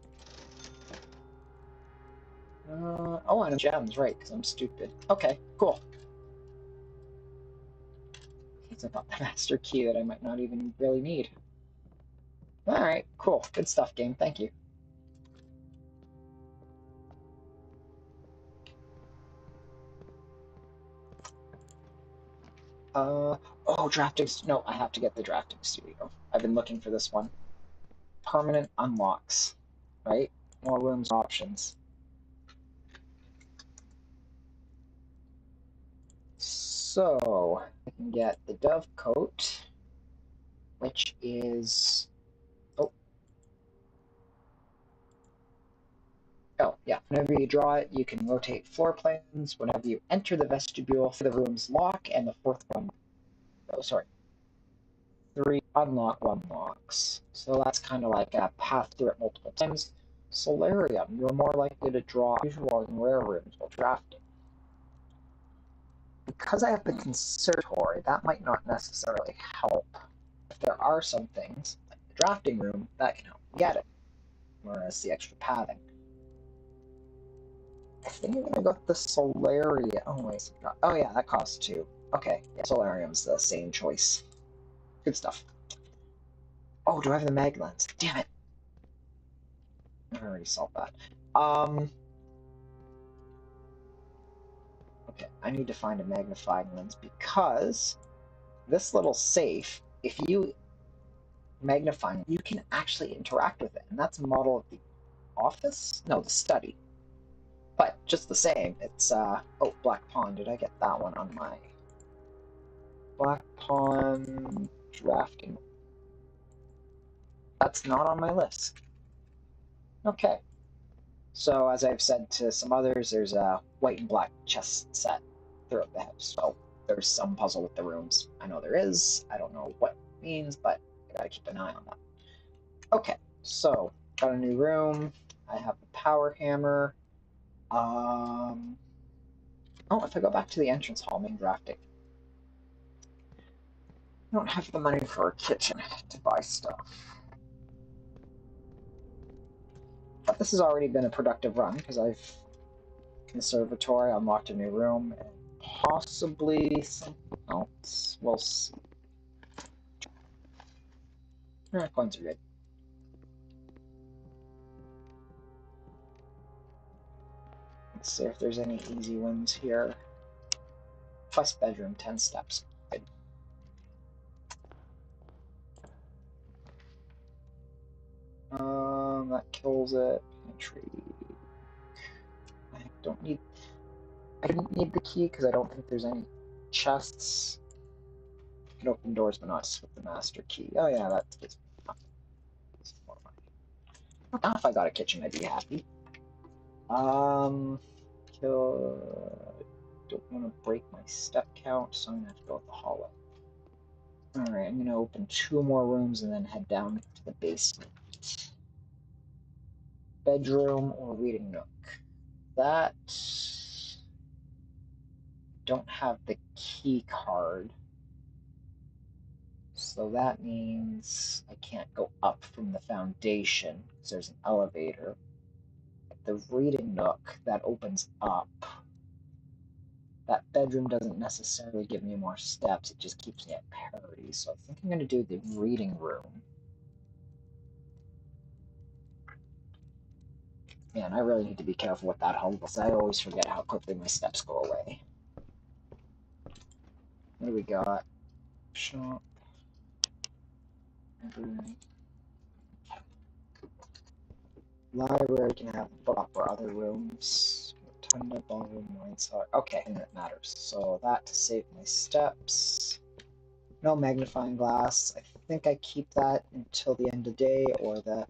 Oh, and gems, right, because I'm stupid. Okay, cool. I got the master key that I might not even really need. Alright, cool. Good stuff, game. Thank you. Oh, drafting. No, I have to get the drafting studio. I've been looking for this one. Permanent unlocks, right? More rooms options. So, I can get the dove coat, which is... Oh, yeah. Whenever you draw it, you can rotate floor plans. Whenever you enter the vestibule, the rooms lock, and the fourth one... Oh, sorry. 3 unlock 1 locks. So that's kind of like a path through it multiple times. Solarium. You're more likely to draw usual and rare rooms while drafting. Because I have the conservatory, that might not necessarily help. If there are some things, like the drafting room, that can help get it. Whereas the extra padding. I think I'm gonna go with the solarium. Oh wait, oh yeah, that costs 2. Okay, yeah, solarium's the same choice. Good stuff. Oh, do I have the mag lens? Damn it! I already solved that. Okay, I need to find a magnifying lens because this little safe, if you magnify it, you can actually interact with it, and that's a model of the office? No, the study. But just the same, it's oh, Black Pawn. Did I get that one on my Black Pawn drafting? That's not on my list. Okay. So as I've said to some others, there's a white and black chess set throughout the house. So there's some puzzle with the rooms. I know there is. I don't know what it means, but I gotta keep an eye on that. Okay, so got a new room. I have the power hammer. Oh, if I go back to the entrance hall, main drafting. I don't have the money for a kitchen to buy stuff. But this has already been a productive run because I've conservatory, unlocked a new room, and possibly something else. We'll see. Coins are good. Let's see if there's any easy ones here. Plus bedroom, 10 steps. Good. That kills it. Pantry. I don't need. I didn't need the key because I don't think there's any chests. You can open doors, but not with the master key. Oh yeah, that gives me more money. Now if I got a kitchen, I'd be happy. Kill. Don't want to break my step count, so I'm gonna have to go with the hallway. Alright, I'm gonna open 2 more rooms and then head down to the basement. Bedroom or reading nook. That don't have the key card. So that means I can't go up from the foundation because there's an elevator. The reading nook that opens up. That bedroom doesn't necessarily give me more steps, it just keeps me at parity. So I think I'm going to do the reading room. Man, I really need to be careful with that hole because I always forget how quickly my steps go away. What do we got? Shop. Library can have a book or other rooms. Rotunda, ballroom, wine cellar. Okay, and it matters. So that to save my steps. No magnifying glass. I think I keep that until the end of the day or the...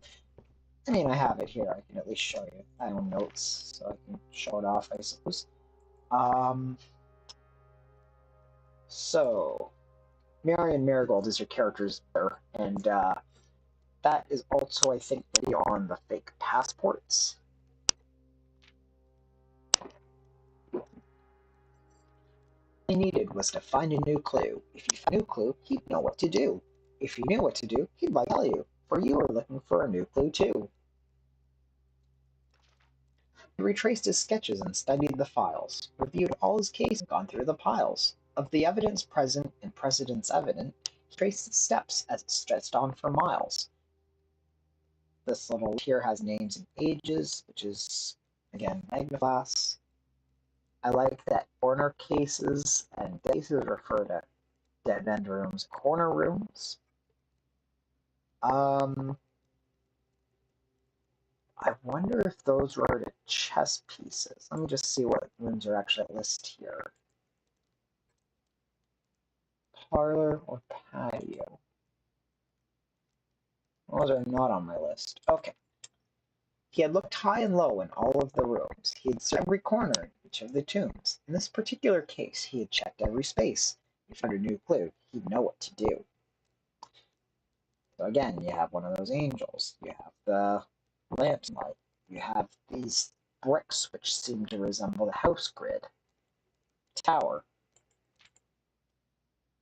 I mean, I have it here. I can at least show you. I own notes, so I can show it off, I suppose. So, Marion Marigold is your character's there, and that is also, I think, on the fake passports. All he needed was to find a new clue. If he found a new clue, he'd know what to do. If he knew what to do, he'd like to tell you, for you were looking for a new clue too. He retraced his sketches and studied the files, reviewed all his cases, and gone through the piles. Of the evidence present and precedents evident, he traced the steps as it stretched on for miles. This little here has names and ages, which is, again, magniflass. I like that corner cases and cases refer to dead end rooms, corner rooms. I wonder if those were to chess pieces. Let me just see what rooms are actually listed here. Parlor or patio? Those are not on my list. Okay. He had looked high and low in all of the rooms. He had searched every corner in each of the tombs. In this particular case, he had checked every space. If he found a new clue, he'd know what to do. So again, you have one of those angels. You have the lamps light. You have these bricks which seem to resemble the house grid. Tower.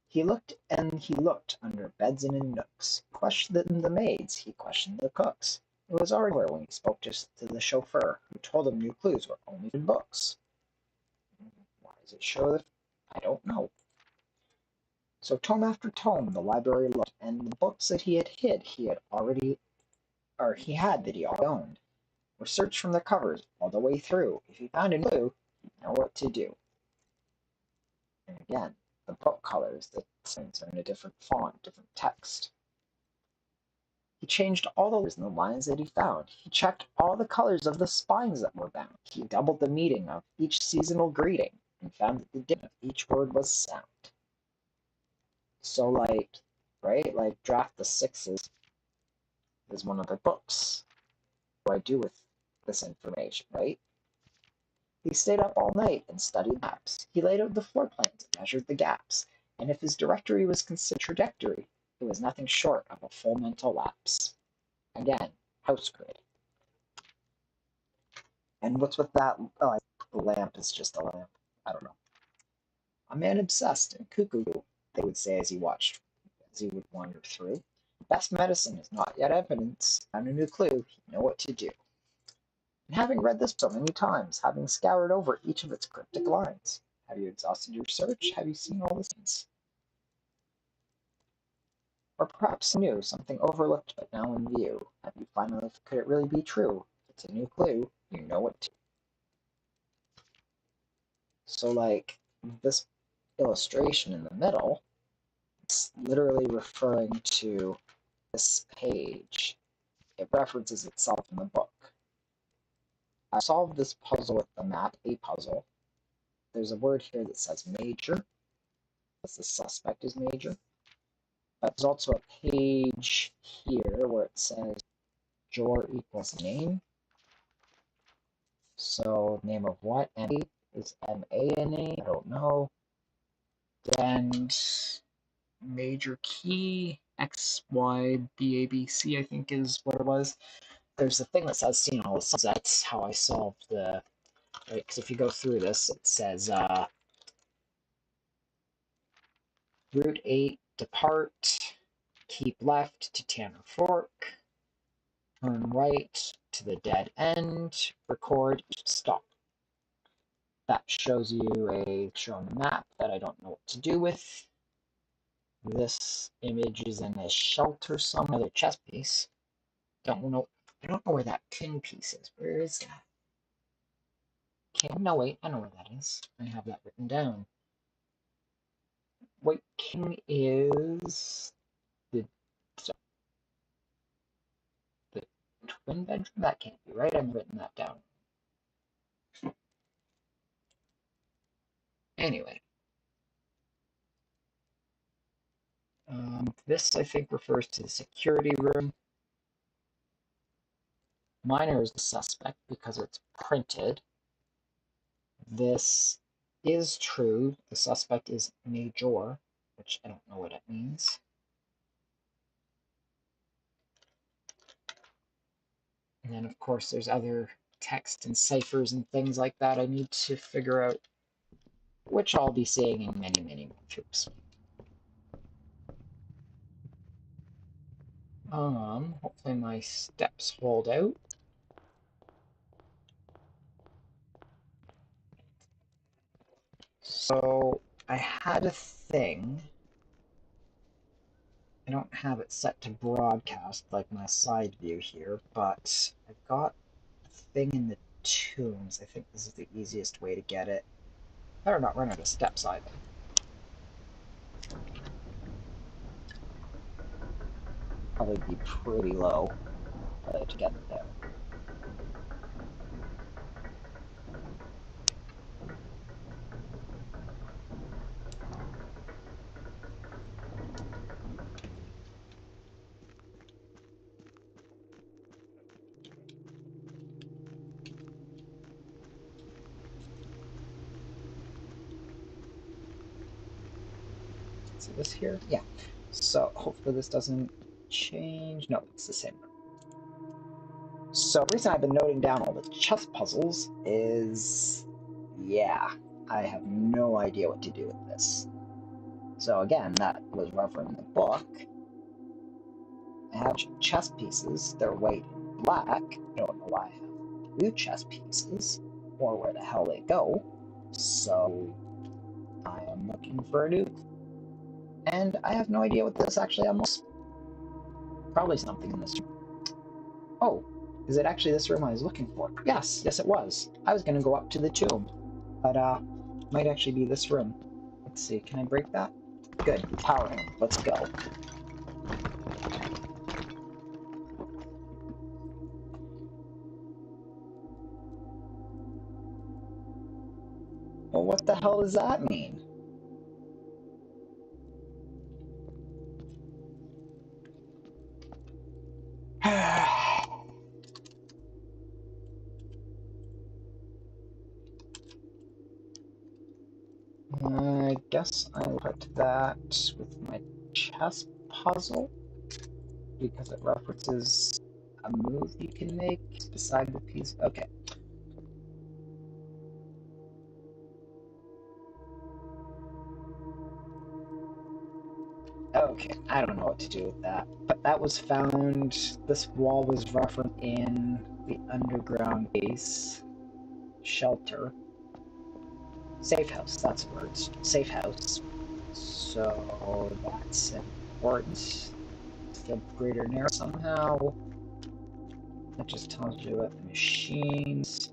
He looked and he looked under beds and in nooks. He questioned the maids. He questioned the cooks. It was already when he spoke just to the chauffeur, who told him new clues were only in books. Why does it show that? I don't know. So tome after tome, the library looked, and the books that he had hid, he had that he already owned, were searched from the covers all the way through. If he found a clue, he'd know what to do. And again, the book colors, the signs are in a different font, different text. He changed all the letters in the lines that he found. He checked all the colors of the spines that were bound. He doubled the meaning of each seasonal greeting and found that the dictation of each word was sound. So, right, Draft the Sixes is one of the books. What do I do with this information, right? He stayed up all night and studied maps. He laid out the floor plans and measured the gaps. And if his directory was considered trajectory, it was nothing short of a full mental lapse. Again, house grid. And what's with that? Oh, the lamp is just a lamp. I don't know. A man obsessed and cuckoo, they would say as he would wander through. Best medicine is not yet evidence. Found a new clue, he'd know what to do. And having read this so many times, having scoured over each of its cryptic lines, have you exhausted your search? Have you seen all the things? Or perhaps new, something overlooked but now in view. Have you finally, could it really be true? If it's a new clue, you know what to do. So, this illustration in the middle, it's literally referring to this page. It references itself in the book. I solved this puzzle with the map A puzzle. There's a word here that says major. Because the suspect is major. But there's also a page here where it says Jor equals name. So name of what? Is M-A-N-A? I don't know. And major key, X, Y, B, A, B, C, I think is what it was. There's a thing that says, that's how I solved the, right, because if you go through this, it says, Route 8, depart, keep left to Tanner Fork, turn right to the dead end, record, stop. That shows you showing a map that I don't know what to do with. This image is in a shelter somewhere, the chess piece. I don't know where that king piece is. Where is that? King? No, wait, I know where that is. I have that written down. White king is the twin bedroom? That can't be right. I've written that down. Anyway. This, I think, refers to the security room. Minor is the suspect because it's printed. This is true. The suspect is major, which I don't know what it means. And then, of course, there's other text and ciphers and things like that I need to figure out, which I'll be seeing in many, many more troops. Hopefully my steps hold out. So I had a thing. I don't have it set to broadcast like my side view here, but I've got a thing in the tombs. I think this is the easiest way to get it. Better not run out of steps either. Probably be pretty low to get it there. See this here? Yeah. So hopefully this doesn't change. No, it's the same. So the reason I've been noting down all the chess puzzles is, yeah, I have no idea what to do with this. So again, that was referenced in the book. I have chess pieces. They're white and black. I don't know why I have blue chess pieces or where the hell they go. So I am looking for a new. And I have no idea what this actually almost. Probably something in this room. Oh, is it actually this room I was looking for? Yes, it was. I was going to go up to the tomb, but might actually be this room. Let's see, can I break that? Good, power in. Let's go. Well, what the hell does that mean? I guess I'll put that with my chess puzzle because it references a move you can make beside the piece. Okay. Okay, I don't know what to do with that. But that was found, this wall was referenced in the underground base shelter. Safe house, that's the words. Safe house. So that's important. The greater narrow somehow. That just tells you what the machines.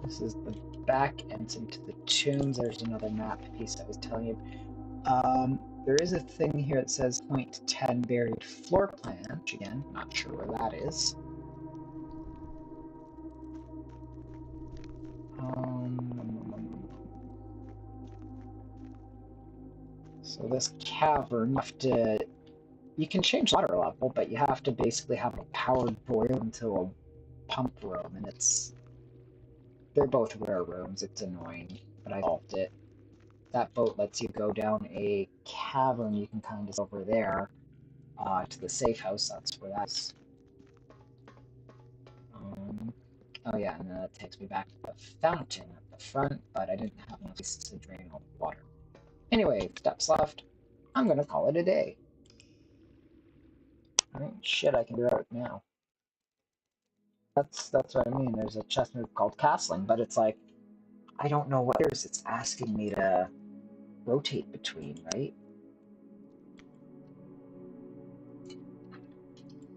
This is the back entrance to the tombs. There's another map piece I was telling you. There is a thing here that says point 10 buried floor plan, which again, not sure where that is. So this cavern, you can change water level, but you have to basically have a powered boiler into a pump room, and they're both rare rooms. It's annoying. but I solved it. That boat lets you go down a cavern. You can kind of over there to the safe house. That's where that's. Oh yeah, and then that takes me back to the fountain at the front, but I didn't have enough space to drain all the water. Anyway, steps left. I'm gonna call it a day. Alright, shit, I can do it now. That's what I mean. There's a chess move called castling, but it's like I don't know what it is. It's asking me to rotate between, right?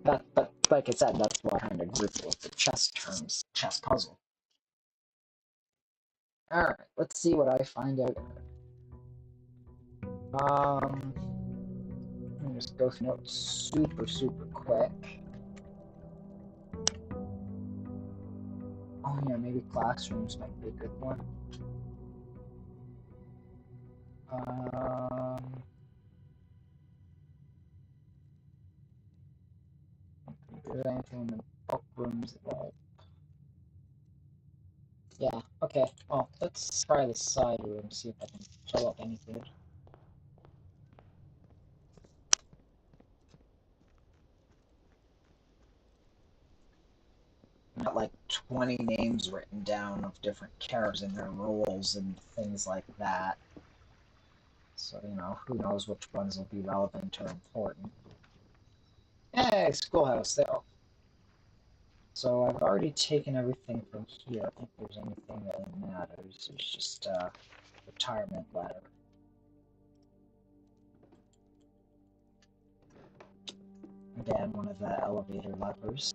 But like I said, that's what I kind of group with the chess terms, chess puzzle. All right, let's see what I find out. Let me just go through notes super quick. Oh yeah, maybe classrooms might be a good one. If there's anything in the book rooms at all. Yeah, okay. Well, let's try the side room, see if I can pull up anything. Got like 20 names written down of different characters and their roles and things like that. So, you know, who knows which ones will be relevant or important. Hey, schoolhouse, there. So I've already taken everything from here. I don't think there's anything that matters. It's just a retirement letter. Again, one of the elevator levers.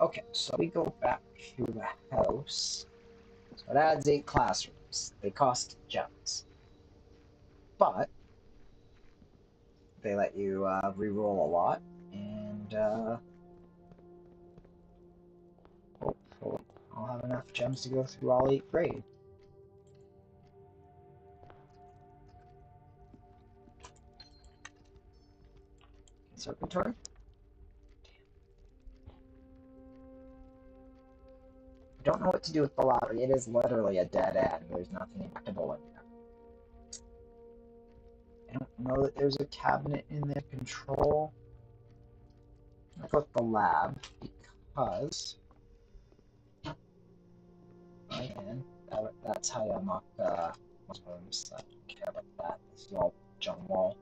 Okay, so we go back to the house. So it adds 8 classrooms. They cost gems. But they let you re-roll a lot, and hopefully I'll have enough gems to go through all 8 grades. Conservatory? I don't know what to do with the lottery. It is literally a dead end. There's nothing injectable in there. I don't know that there's a cabinet in there. Control. I'll go with the lab because that's how you unlock most rooms. I don't care about that. This is all junk wall.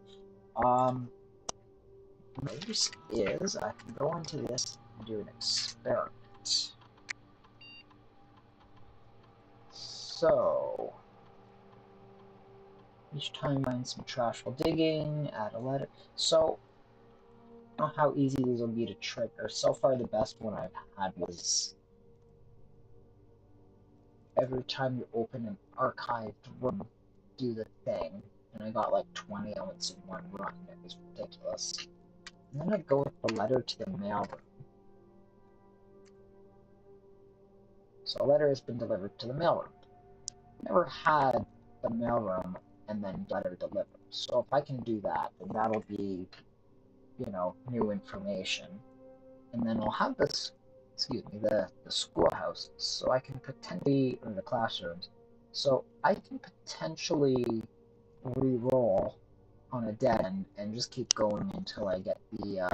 News is I can go into this and do an experiment. So each time find some trash while digging, add a letter. So I don't know how easy these will be to trigger. So far the best one I've had was every time you open an archived room, do the thing. And I got like 20 elements in one run. It was ridiculous. I'm gonna go with the letter to the mailroom. So a letter has been delivered to the mailroom. Never had the mailroom and then letter delivered. So if I can do that, then that'll be, you know, new information. And then I'll have this, excuse me, the schoolhouse. So I can potentially, or the classrooms. So I can potentially re-roll on a dead end and just keep going until I get the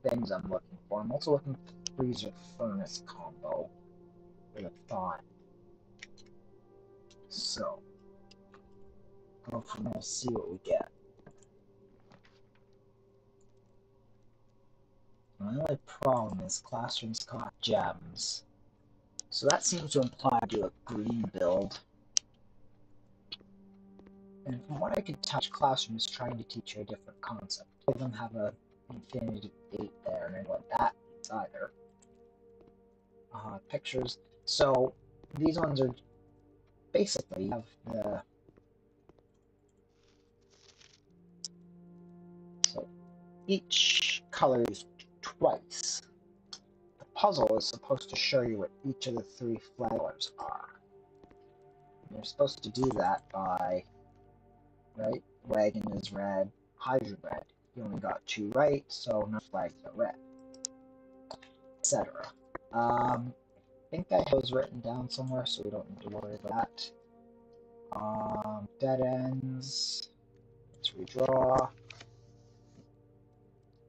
things I'm looking for. I'm also looking for the freezer furnace combo with a thought. So go from there, see what we get. My only problem is classrooms cost gems. So that seems to imply I do a green build. And from what I could touch, classroom is trying to teach you a different concept. All of them have a infinity gate there, and I know what that means either. Pictures. So these ones are basically have the so each color is twice. The puzzle is supposed to show you what each of the 3 flowers are. And you're supposed to do that by, right? Wagon is red, hydra red. You only got 2 right, so no flags are red, etc. think I have those written down somewhere, so we don't need to worry about that. Dead ends. Let's redraw.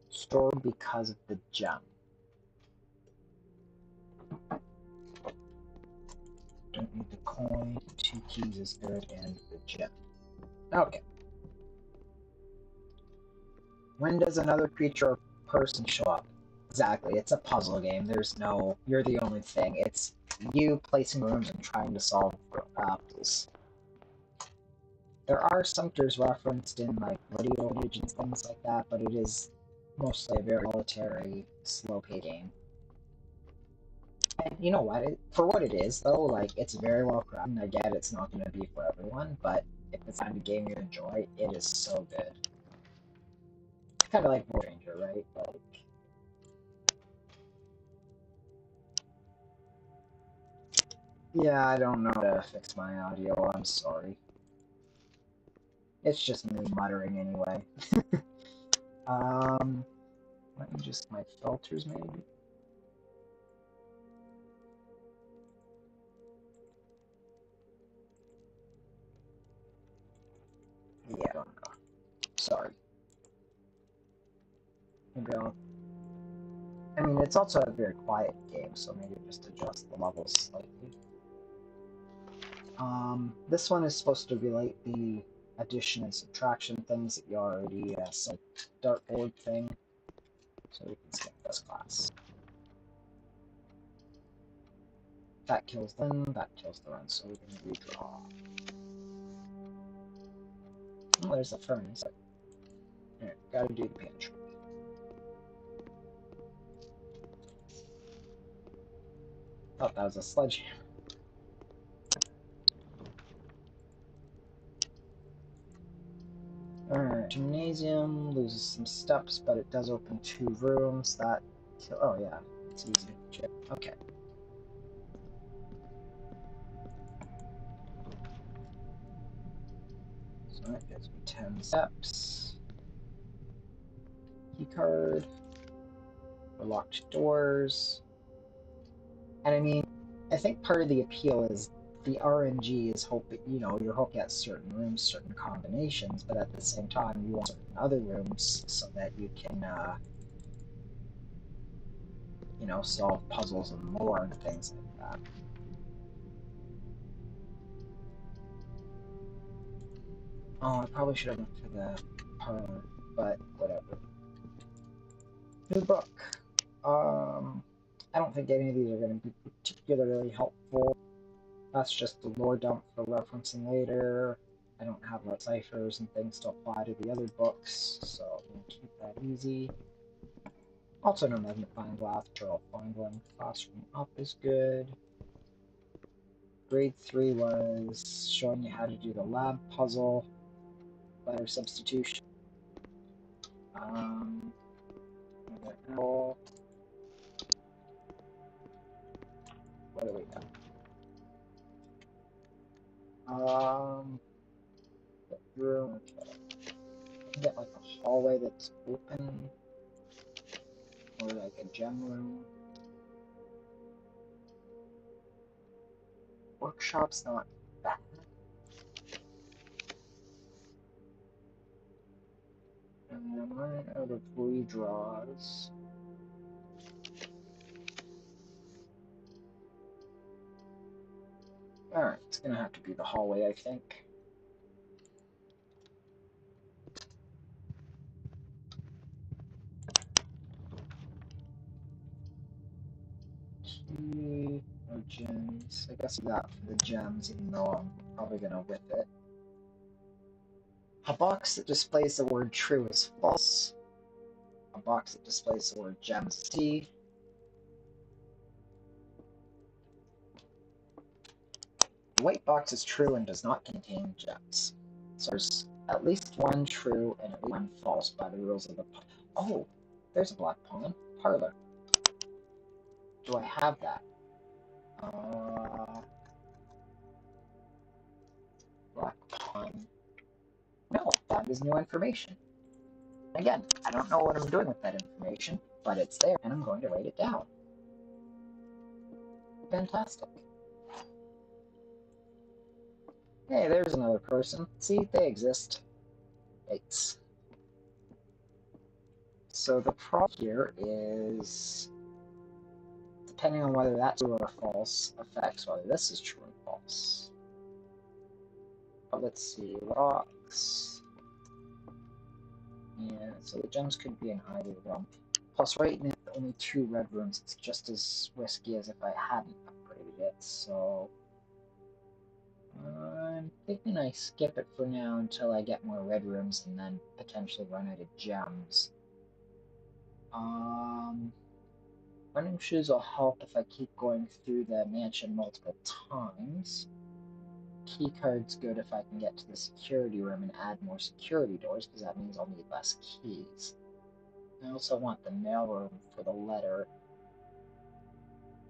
Stored because of the gem. Don't need the coin. 2 keys is good, and the gem. Okay. When does another creature or person show up? Exactly. It's a puzzle game. There's no. You're the only thing. It's you placing rooms and trying to solve puzzles. There are some characters referenced in like radio footage and things like that, but it is mostly a very solitary, slow-paced game. And you know what? For what it is, though, like it's very well crafted. I get it's not going to be for everyone, but if it's kind of game you enjoy, it is so good. Kind of like Ranger, right? Like, yeah, I don't know how to fix my audio. I'm sorry. It's just me muttering anyway. Let me just my filters maybe. Yeah, I don't know. Sorry. Maybe I mean, it's also a very quiet game, so maybe just adjust the levels slightly. This one is supposed to relate the addition and subtraction things that you already said. Dartboard thing, so we can skip this class. That kills them, that kills the run, so we can redraw. Oh, there's the furnace. Alright, gotta do the pantry. Thought that was a sledgehammer. Alright, gymnasium loses some steps, but it does open 2 rooms. That kill. Oh yeah, it's easy. Okay. So that gives me 10 steps. Key card. Locked doors. And I mean, I think part of the appeal is the RNG is hoping, you're hoping at certain rooms, certain combinations, but at the same time, you want certain other rooms so that you can, solve puzzles and more and things like that. Oh, I probably should have went for the parlor, but whatever. New book. I don't think any of these are going to be particularly helpful. That's just the lore dump for referencing later. I don't have like ciphers and things to apply to the other books, so I'm going to keep that easy. Also no magnifying glass, sure I'll find one. Classroom up is good. Grade 3 was showing you how to do the lab puzzle, letter substitution. What do we got? Room. Okay. I can get like a hallway that's open, or like a gem room. Workshop's not bad. And I'm running out of redraws. Alright, it's gonna have to be the hallway, I think. Key, no gems. I guess that for the gems, even though I'm probably gonna whip it. A box that displays the word true is false. A box that displays the word gems is T. The white box is true and does not contain gems. So there's at least one true and at least one false by the rules of the... Oh, there's a black pawn. Parlor. Do I have that? Black pawn. No, that is new information. Again, I don't know what I'm doing with that information, but it's there, and I'm going to write it down. Fantastic. Hey, there's another person. See, they exist. Yikes. So the problem here is, depending on whether that's true or false, affects whether this is true or false. But let's see, rocks. Yeah, so the gems could be in either realm. Plus, right now, only 2 red rooms. It's just as risky as if I hadn't upgraded it, so I'm thinking I skip it for now until I get more red rooms and then potentially run out of gems. Running shoes will help if I keep going through the mansion multiple times. Key card's good if I can get to the security room and add more security doors, because that means I'll need less keys. I also want the mailroom for the letter.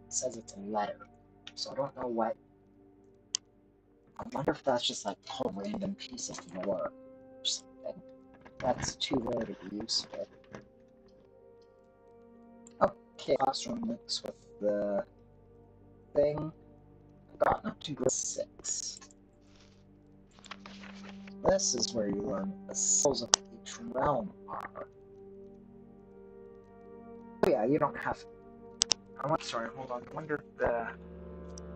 It says it's a letter, so I don't know what. I wonder if that's just like a whole random piece of lore or something. That's too rare to be useful. Okay, classroom links with the thing. I've gotten up to grade 6. This is where you learn what the symbols of each realm are. Oh yeah, you don't have. Sorry, hold on. I wonder if the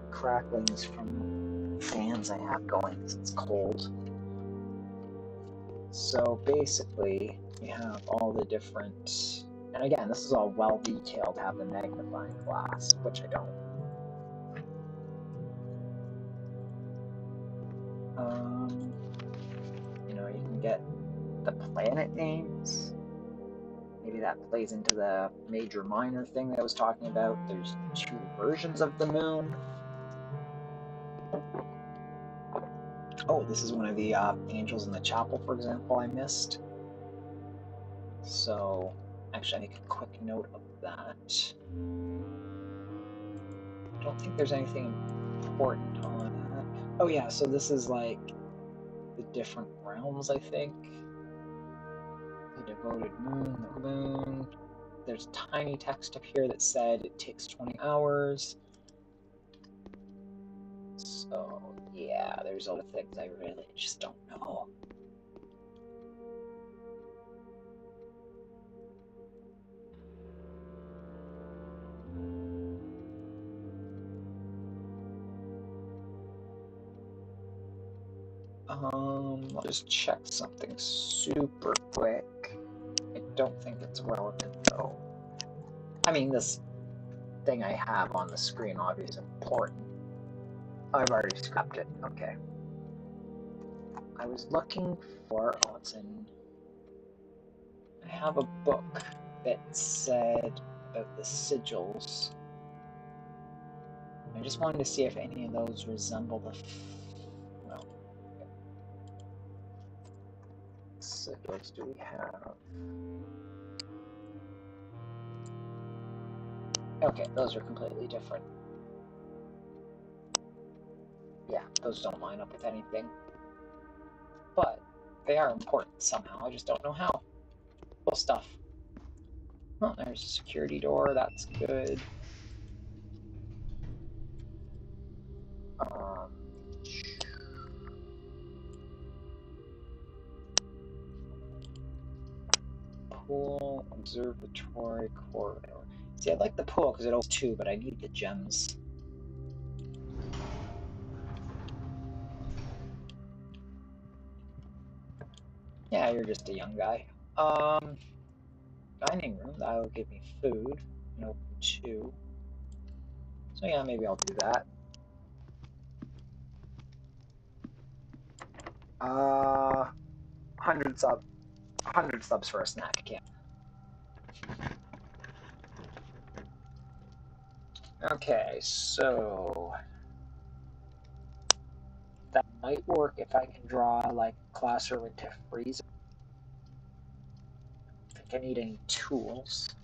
crackling is from fans I have going because it's cold. So basically, you have all the different. And again, this is all well detailed. Have the magnifying glass, which I don't. You can get the planet names. Maybe that plays into the major minor thing that I was talking about. There's 2 versions of the moon. Oh, this is one of the angels in the chapel, for example, I missed. So, actually, I make a quick note of that. I don't think there's anything important on that. Oh yeah, so this is like the different realms, I think. The devoted moon, the moon. There's tiny text up here that said it takes 20 hours. So, yeah, there's other things I really just don't know. I'll just check something super quick. I don't think it's relevant, though. I mean, this thing I have on the screen obviously is important. I've already scrapped it. Okay. I was looking for... Oh, it's in... I have a book that said about the sigils. I just wanted to see if any of those resemble the... Well... What sigils do we have? Okay, those are completely different. Yeah, those don't line up with anything. But they are important somehow, I just don't know how. Cool stuff. Oh, there's a security door, that's good. Pool, observatory, corridor. See, I like the pool because it holds 2, but I need the gems. Yeah, you're just a young guy. Dining room, that will give me food. And open 2. So yeah, maybe I'll do that. 100 subs for a snack camp. Okay, so that might work if I can draw like classroom into freezer. I think I need any tools.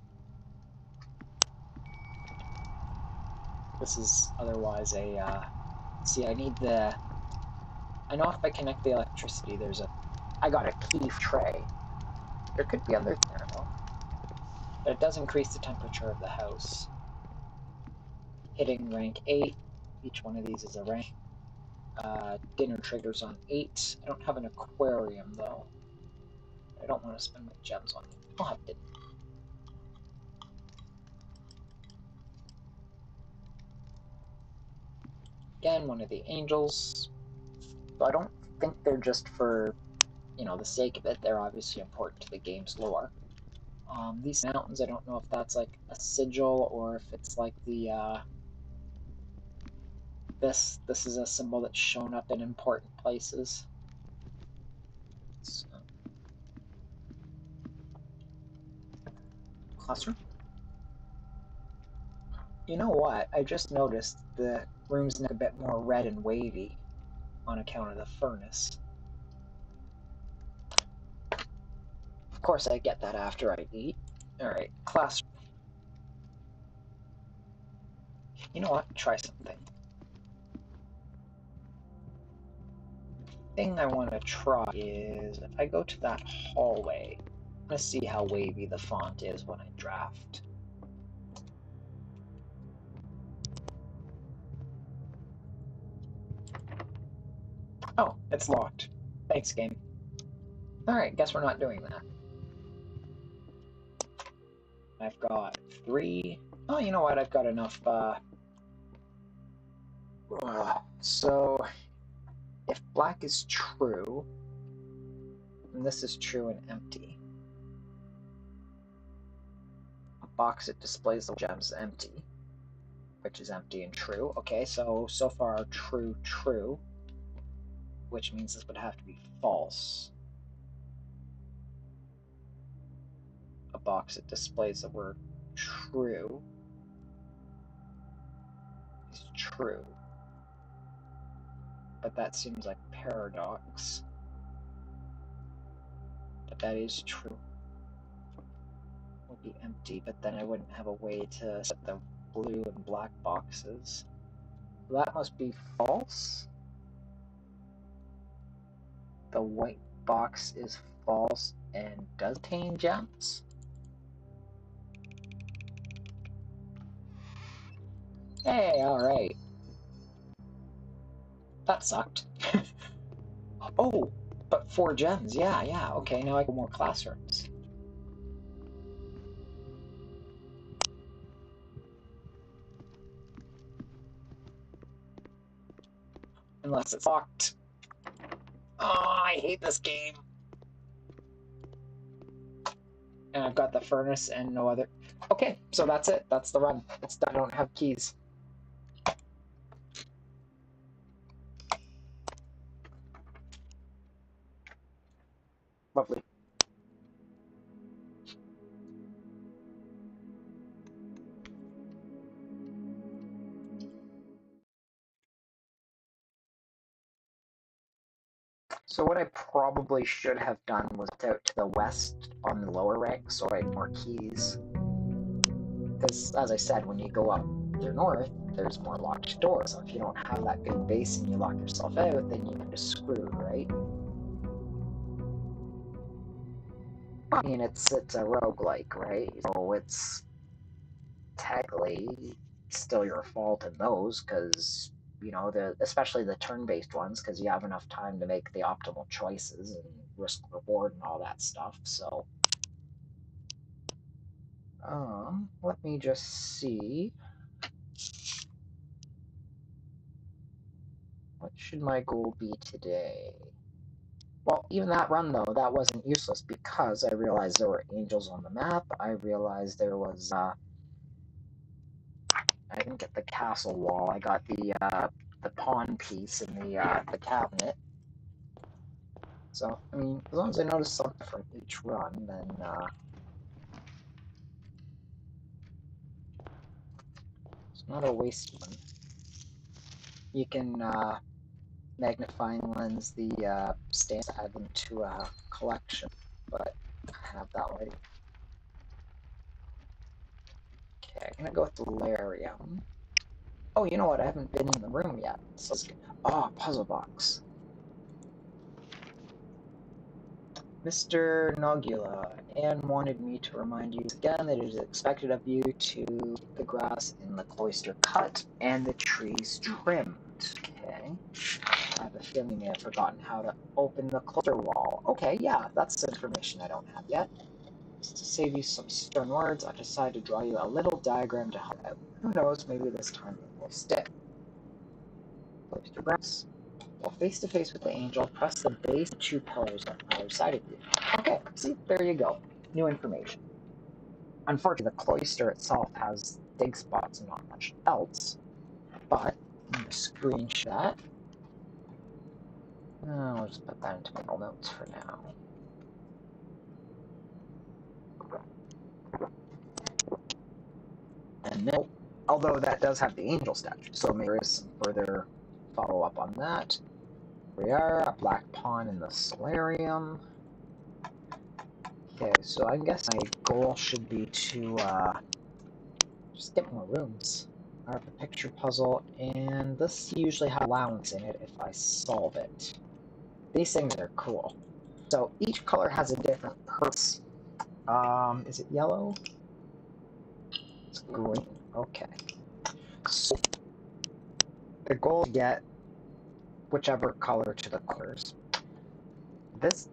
This is otherwise a see, I need the... I know if I connect the electricity, there's a... I got a key tray. There could be other... I don't know. But it does increase the temperature of the house. hitting rank 8. Each one of these is a rank. Dinner triggers on 8. I don't have an aquarium, though. I don't want to spend my gems on it. I'll have dinner. Again, one of the angels. So I don't think they're just for, the sake of it. They're obviously important to the game's lore. These mountains, I don't know if that's like a sigil or if it's like the, this is a symbol that's shown up in important places. So, classroom. You know what? I just noticed the room's a bit more red and wavy on account of the furnace. Of course, I get that after I eat. Alright, classroom. You know what? Try something. Thing I want to try is if I go to that hallway, I'm going to see how wavy the font is when I draft. Oh, it's locked. Thanks, game. Alright, guess we're not doing that. I've got 3. Oh, you know what? I've got enough, so, if black is true, and this is true and empty, a box that displays the gems is empty, which is empty and true. Okay, so far true, true, which means this would have to be false. A box that displays the word true is true. But that seems like paradox. But that is true. It will be empty, but then I wouldn't have a way to set the blue and black boxes. That must be false. The white box is false and does contain gems. Hey, alright. That sucked. Oh, but 4 gems. Yeah, okay, now I got more classrooms. Unless it's locked. Oh, I hate this game. And I've got the furnace and no other. Okay, so that's it. That's the run. It's done. I don't have keys. Lovely. So what I probably should have done was out to the west on the lower rank so I had more keys. Because, as I said, when you go up to the north, there's more locked doors. So if you don't have that good base and you lock yourself out, then you're just screwed, right? I mean, it's a roguelike, right? So it's technically still your fault in those, because, especially the turn-based ones, because you have enough time to make the optimal choices and risk reward and all that stuff, so. Let me just see. What should my goal be today? Well, even that run, though, that wasn't useless because I realized there were angels on the map. I realized there was, I didn't get the castle wall. I got the pawn piece in the cabinet. So, I mean, as long as I notice something from each run, then, it's not a waste one. You can, magnifying lens the stamps to add them to a collection, but I have that already. Okay, I'm gonna go with the Larium. Oh, you know what? I haven't been in the room yet. So puzzle box. Mr. Nogula, Anne wanted me to remind you again that it is expected of you to keep the grass in the cloister cut and the trees trimmed. Okay. I have a feeling you may have forgotten how to open the cloister wall. Okay, yeah, that's information I don't have yet. To save you some stern words, I decided to draw you a little diagram to help out. Who knows, maybe this time it will stick. Cloister grass. While face to face with the angel, press the base of 2 pillars on either side of you. Okay, see, there you go. New information. Unfortunately, the cloister itself has dig spots and not much else, but I'm going to screenshot that. I'll just put that into my notes for now. And then, although that does have the angel statue, so maybe there is some further follow-up on that. Here we are, a black pawn in the solarium. Okay, so I guess my goal should be to just get more rooms. I have the picture puzzle, and this usually has allowance in it if I solve it. These things are cool. So each color has a different purpose. Is it yellow? It's green. Okay. So the goal is to get whichever color to the corners. This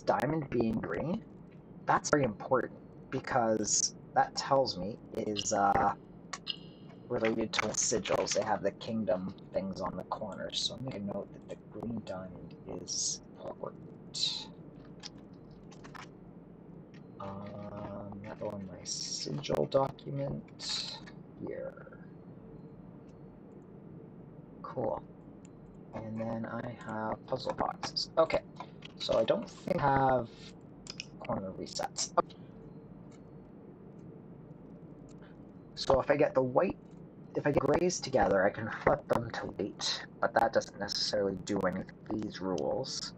diamond being green, that's very important because that tells me it is related to the sigils. They have the kingdom things on the corners, so I'm going to note that the green diamond is important. That on my sigil document here. Cool. And then I have puzzle boxes. Okay, so I don't think I have corner resets. Okay. So if I get the white, if I get grays together, I can flip them to white, but that doesn't necessarily do any of these rules.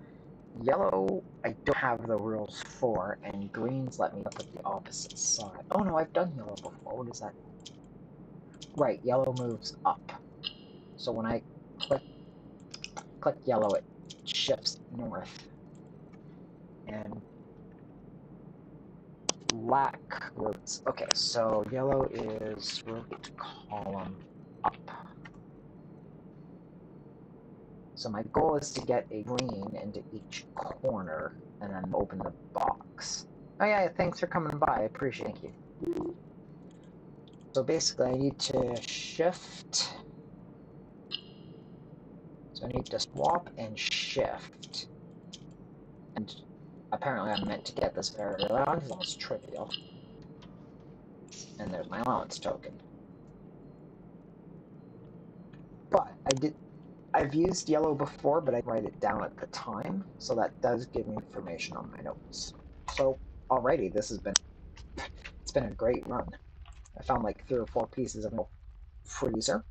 Yellow, I don't have the rules for, and greens let me look at the opposite side. Oh no, I've done yellow before. What is that? Right, yellow moves up. So when I click yellow, it shifts north. And black rotates. Okay, so yellow is rotate column up. So my goal is to get a green into each corner and then open the box. Oh yeah, thanks for coming by. I appreciate you. So basically I need to shift. So I need to swap and shift. And apparently I'm meant to get this very early on. It's almost trivial. And there's my allowance token. But I've used yellow before, but I write it down at the time, so that does give me information on my notes. So already it's been a great run. I found like 3 or 4 pieces of freezer.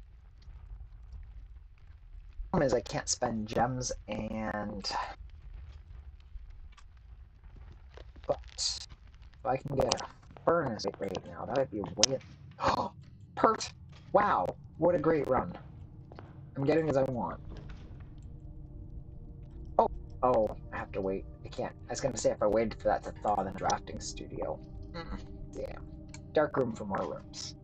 The problem is I can't spend gems but if I can get a furnace right now, that would be a way. Oh, pert! Wow, what a great run. I'm getting as I want. Oh, I have to wait. I can't. I was gonna say if I waited for that to thaw, then drafting studio. Damn. Dark room for more rooms.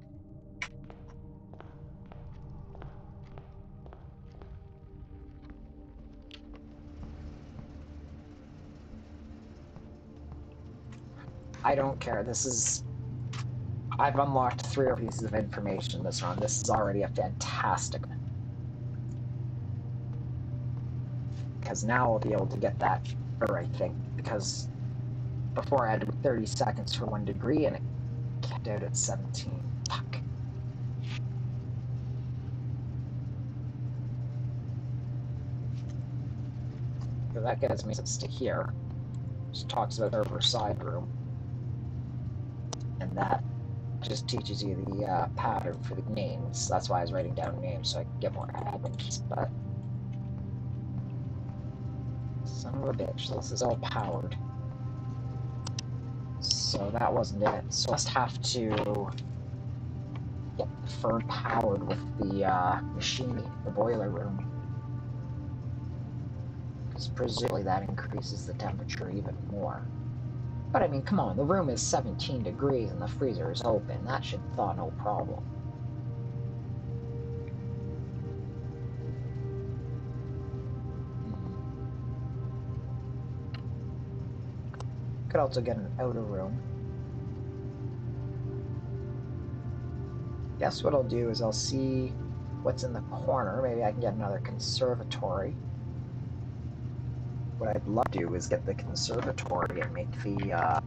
I don't care. I've unlocked 3 pieces of information this run. This is already a fantastic. Because now I'll be able to get that, I think, because before I had to wait 30 seconds for 1 degree and it kept out at 17. Fuck. So that gets me to here. Just talks about the riverside room. And that just teaches you the pattern for the names. That's why I was writing down names, so I could get more admin keys, but son of a bitch, this is all powered. So that wasn't it. So I just have to get the fern powered with the machine, the boiler room. because presumably that increases the temperature even more. But I mean, come on, the room is 17 degrees and the freezer is open. That should thaw no problem. Could also get an outer room. Guess what I'll do is I'll see what's in the corner. Maybe I can get another conservatory. What I'd love to do is get the conservatory and make the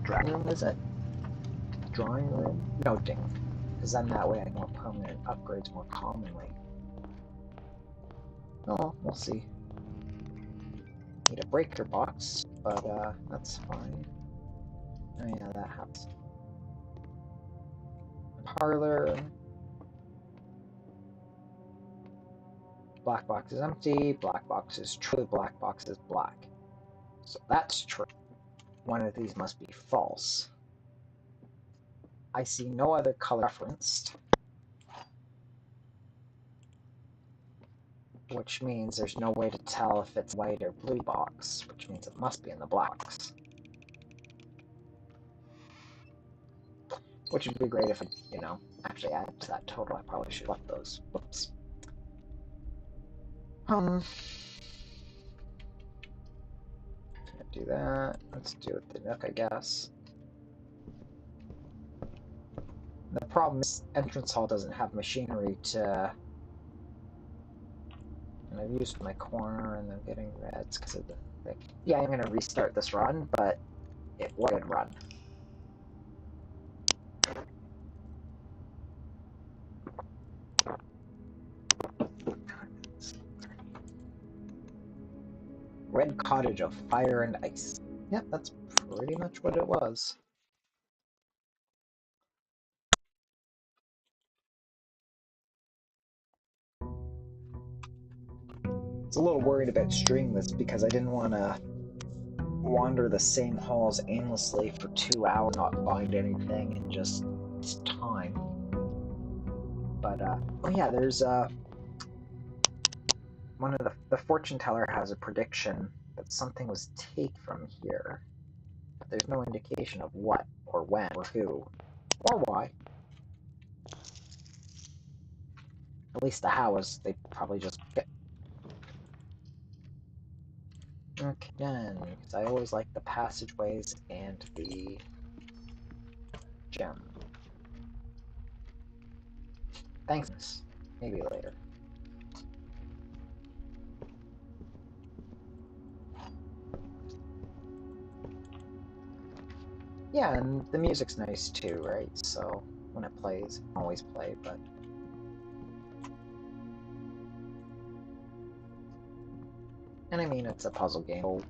drawing room, is it? Drawing room? No, ding. Because then that way I can more permanent upgrades more commonly. Oh, we'll see. Need a breaker box, but that's fine. Oh yeah, that helps. Parlor. Black box is empty, black box is true, black box is black. So that's true. One of these must be false. I see no other color referenced, which means there's no way to tell if it's white or blue box, which means it must be in the black box. Which would be great if I, actually add to that total. I probably should let those. Whoops. Can't do that. Let's do it the nook, I guess. The problem is entrance hall doesn't have machinery to... And I've used my corner and I'm getting reds because of the thing. Yeah, I'm going to restart this run, but it was a good run. Red cottage of fire and ice. Yep, that's pretty much what it was. I was a little worried about streaming this because I didn't want to wander the same halls aimlessly for 2 hours, not find anything, and just waste time. But, oh yeah, there's, one of the fortune teller has a prediction that something was taken from here. But there's no indication of what, or when, or who, or why. At least the how is, they probably just get... Okay, then, because I always like the passageways and the gem. Thanks. Maybe later. Yeah, and the music's nice too, right? So when it plays, I always play, but... And I mean, it's a puzzle game. So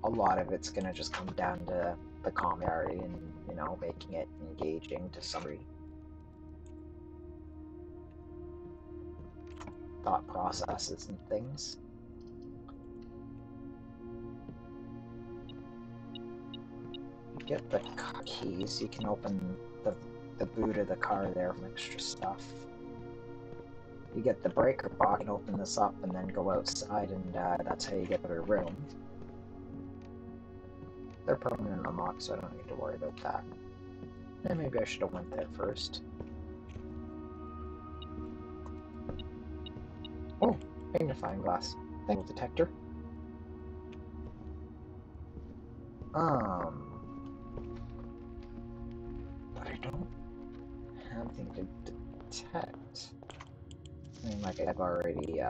a lot of it's gonna just come down to the commentary and, making it engaging to some degree. Thought processes and things. You get the car keys, you can open the boot of the car there for extra stuff. You get the breaker box and open this up and then go outside, and that's how you get to a room. They're permanent unlocked, so I don't need to worry about that. And maybe I should have went there first. Oh, magnifying glass. Thank you, detector. But I don't have anything to detect. I mean, like I've already,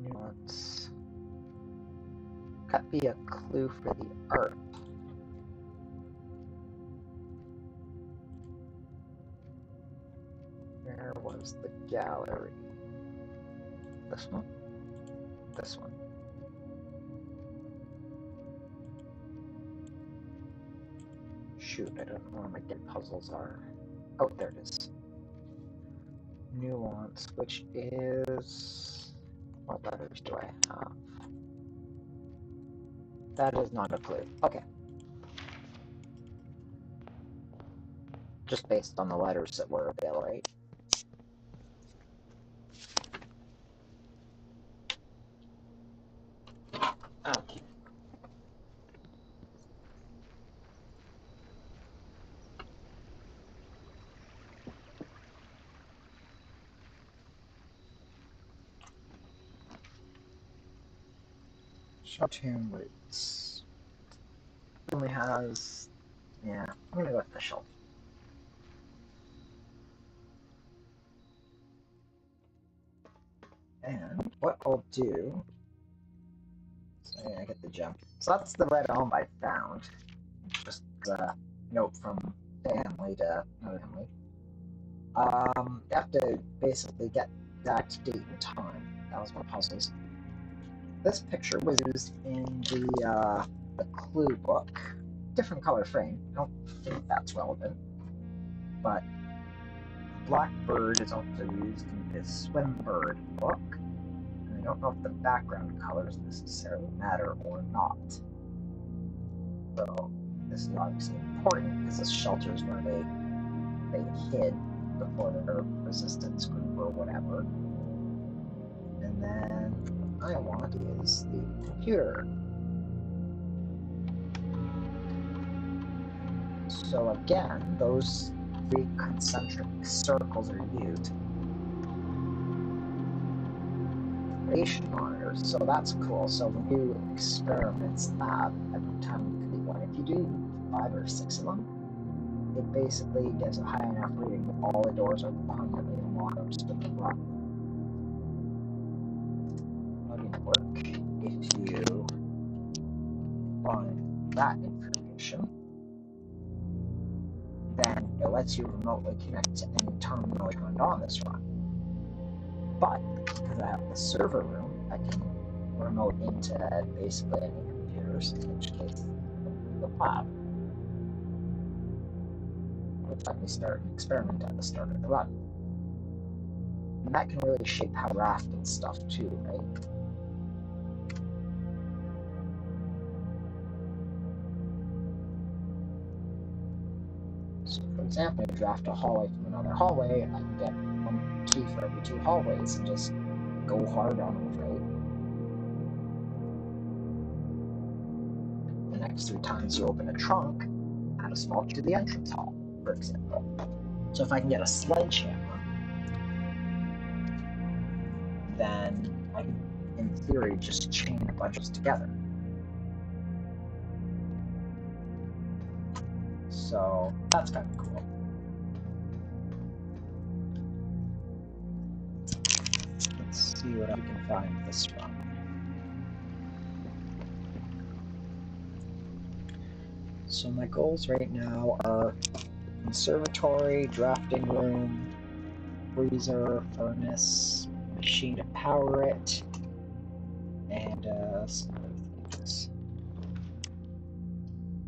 nuance. Could be a clue for the art. Where was the gallery? This one? This one. Shoot, I don't know where my get puzzles are. Oh, there it is. Nuance, which is... What letters do I have? That is not a clue. Okay. just based on the letters that were available, right? Okay. Sharptune roots. Only has, yeah, I'm gonna go with the shelf. And what I'll do, so yeah, I get the gem. So that's the red elm I found. Just a note from family to another family. You have to basically get exact date and time. That was my puzzles. This picture was used in the clue book. Different color frame. I don't think that's relevant. But Blackbird is also used in the Swimbird book. And I don't know if the background colors necessarily matter or not. So this is obviously important because this shelter is where they hid before the resistance group or whatever. And then what I want is the computer. So again, those 3 concentric circles are used. Radiation monitors, so that's cool. So when you do experiments lab, every time you could be one. If you do 5 or 6 of them, it basically gets a high enough reading that all the doors are permanently unlocked to the run. How do it work? If you find that information, then it lets you remotely connect to any terminal turned on this run. But because I have the server room, I can remote into basically any computers, in which case the lab. Which let me start an experiment at the start of the run. And that can really shape how raft and stuff too, right? So for example, I draft a hallway from another hallway, I can get 1 key for every 2 hallways and just go hard on them, right? The next 3 times you open a trunk, add a small key to the entrance hall, for example. So if I can get a sledgehammer, then I can, in theory, just chain a bunch of those together. So that's kind of cool. Let's see what I can find this run. So my goals right now are conservatory, drafting room, freezer, furnace, machine to power it, and some other things.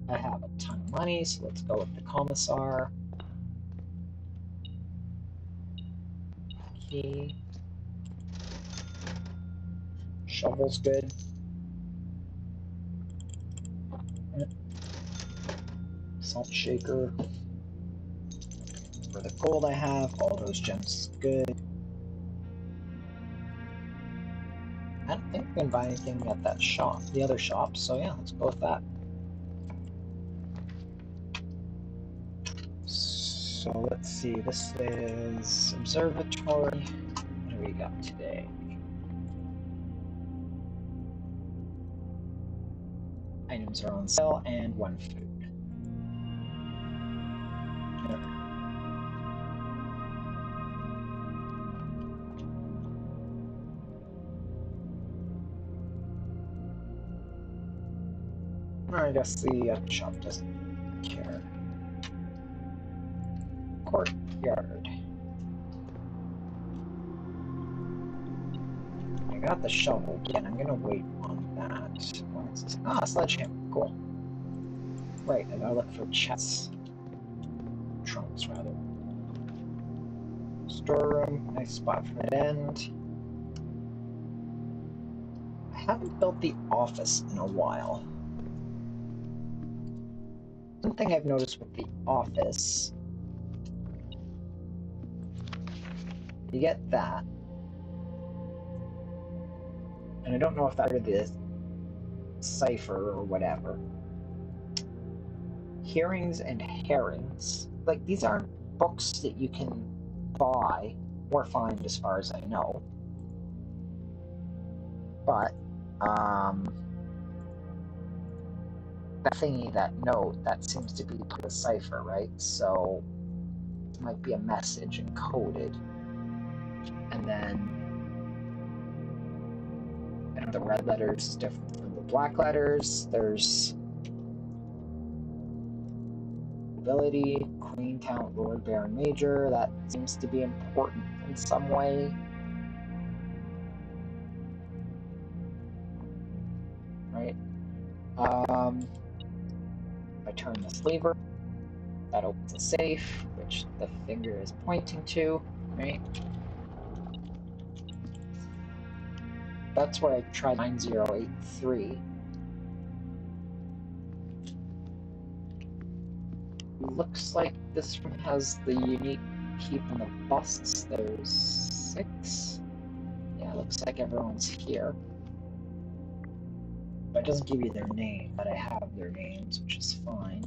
I have a ton of money, so let's go with the commissar. Key. Shovel's good. Salt shaker. For the gold I have, all those gems good. I don't think I can buy anything at that shop, the other shop, so yeah, let's go with that. So let's see, this is observatory. What do we got today? Items are on sale and 1 food. I guess the shop doesn't care. Courtyard. I got the shovel again. I'm gonna wait on that. Ah, sledgehammer. Cool. Right, I gotta look for chests. Trunks, rather. Storeroom. Nice spot for that end. I haven't built the office in a while. One thing I've noticed with the office You get that. And I don't know if that is the cipher or whatever. Hearings and herrings. Like, these aren't books that you can buy or find as far as I know. But, that thingy, that note, that seems to be part of the cipher, right? So, it might be a message encoded. And then, and the red letters is different from the black letters. There's ability, Queen, Count, Lord, Baron, Major. That seems to be important in some way. Right? I turn this lever, that opens a safe, which the finger is pointing to, right? That's where I tried 9083. Looks like this one has the unique key from the busts. There's 6. Yeah, looks like everyone's here. But it doesn't give you their name, but I have their names, which is fine.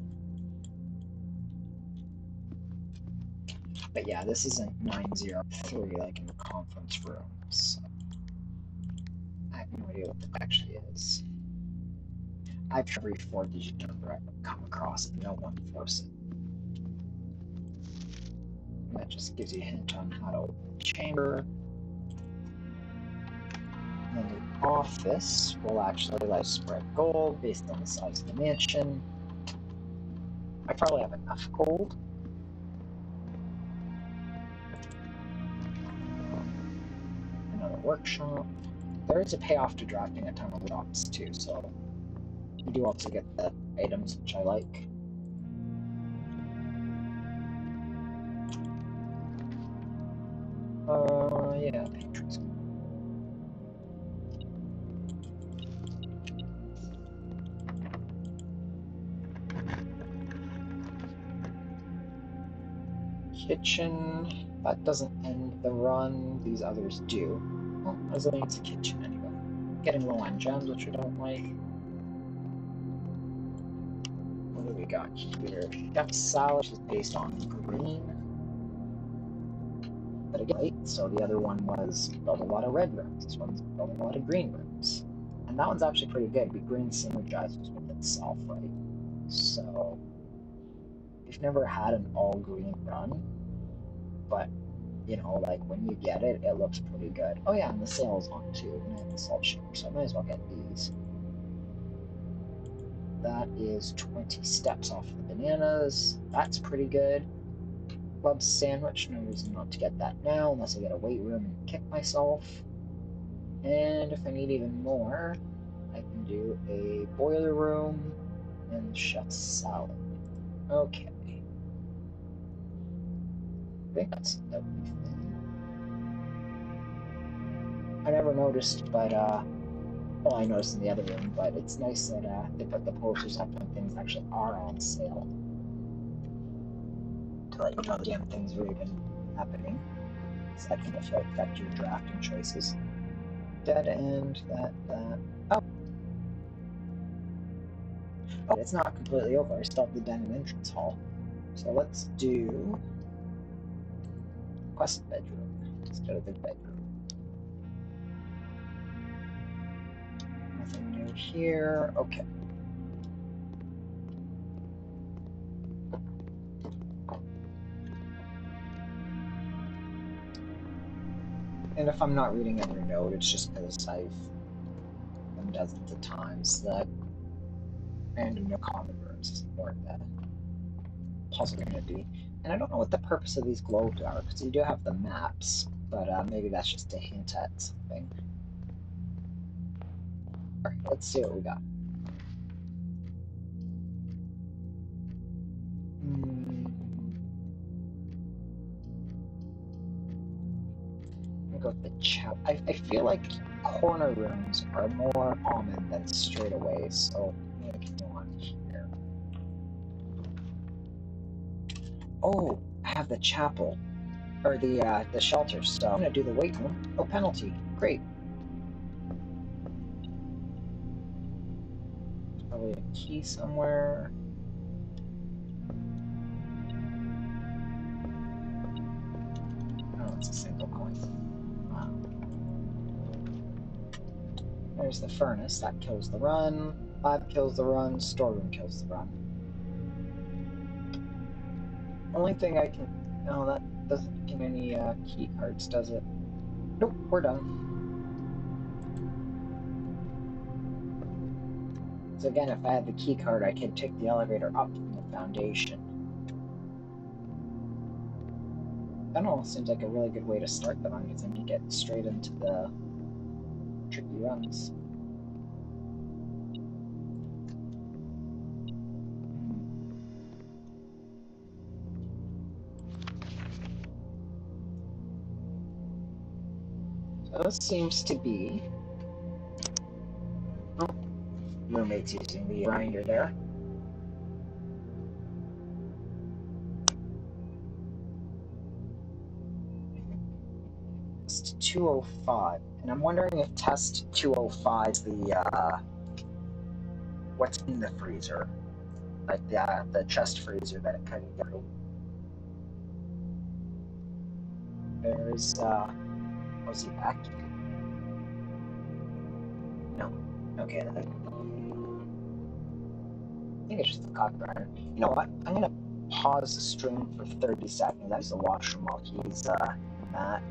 But yeah, this isn't 903 like in the conference room, so I have no idea what that actually is. I've tried every 4-digit number I've come across and no one force it. And that just gives you a hint on how to open the chamber. And then the office will actually like spread gold based on the size of the mansion. I probably have enough gold. Another workshop. There is a payoff to drafting a ton of shops too, so you do also get the items, which I like. Yeah, patrons. Kitchen. That doesn't end the run. These others do. Well, as long as it's a kitchen anyway. Getting low on gems, which I don't like. What do we got here? Chef salad is based on green. But again, right? So the other one was built a lot of red rooms. This one's built a lot of green rooms. And that one's actually pretty good. But green synergizes with itself, right? So we've never had an all green run, but you know, like when you get it, it looks pretty good. Oh yeah, and the sale's on too, and I have the salt shaker, so I might as well get these. That is 20 steps off the bananas. That's pretty good. Club sandwich, no reason not to get that now, unless I get a weight room and kick myself. And if I need even more, I can do a boiler room and chef's salad. Okay. I think that's everything. I never noticed, but well, I noticed in the other room, but it's nice that they put the posters up when things actually are on sale. To let you know the damn things are even happening. So that can affect your drafting choices. Dead end, that. Oh! Oh, it's not completely over. I still have the den and entrance hall. So let's do quest bedroom instead of the bedroom. Nothing new here. Okay. And if I'm not reading every note, it's just because I've done dozens of times. The random no common rooms is more the puzzle going to be. And I don't know what the purpose of these globes are, because you do have the maps, but maybe that's just a hint at something. Alright, let's see what we got. Go with the chap. I feel like corner rooms are more common than straightaways, so maybe I can go on here. Oh, I have the chapel. or the shelter. So I'm gonna do the weight room. Oh, penalty. Great. There's probably a key somewhere. Oh, it's a single coin. Wow. There's the furnace. That kills the run. Lab kills the run. Storeroom kills the run. Only thing I can... Oh, that doesn't give any key cards, does it? Nope, we're done. So again, if I had the key card, I could take the elevator up from the foundation. That almost seems like a really good way to start the run, because then you get straight into the tricky runs. So this seems to be... Oh, roommate's using the grinder there. Test 205. And I'm wondering if test 205 is the, what's in the freezer. Like the chest freezer that it couldn't get through. There's, was he back? No. Okay, then. I think it's just the cock grinder. You know what? I'm gonna pause the stream for 30 seconds. That's the washroom while he's, in that.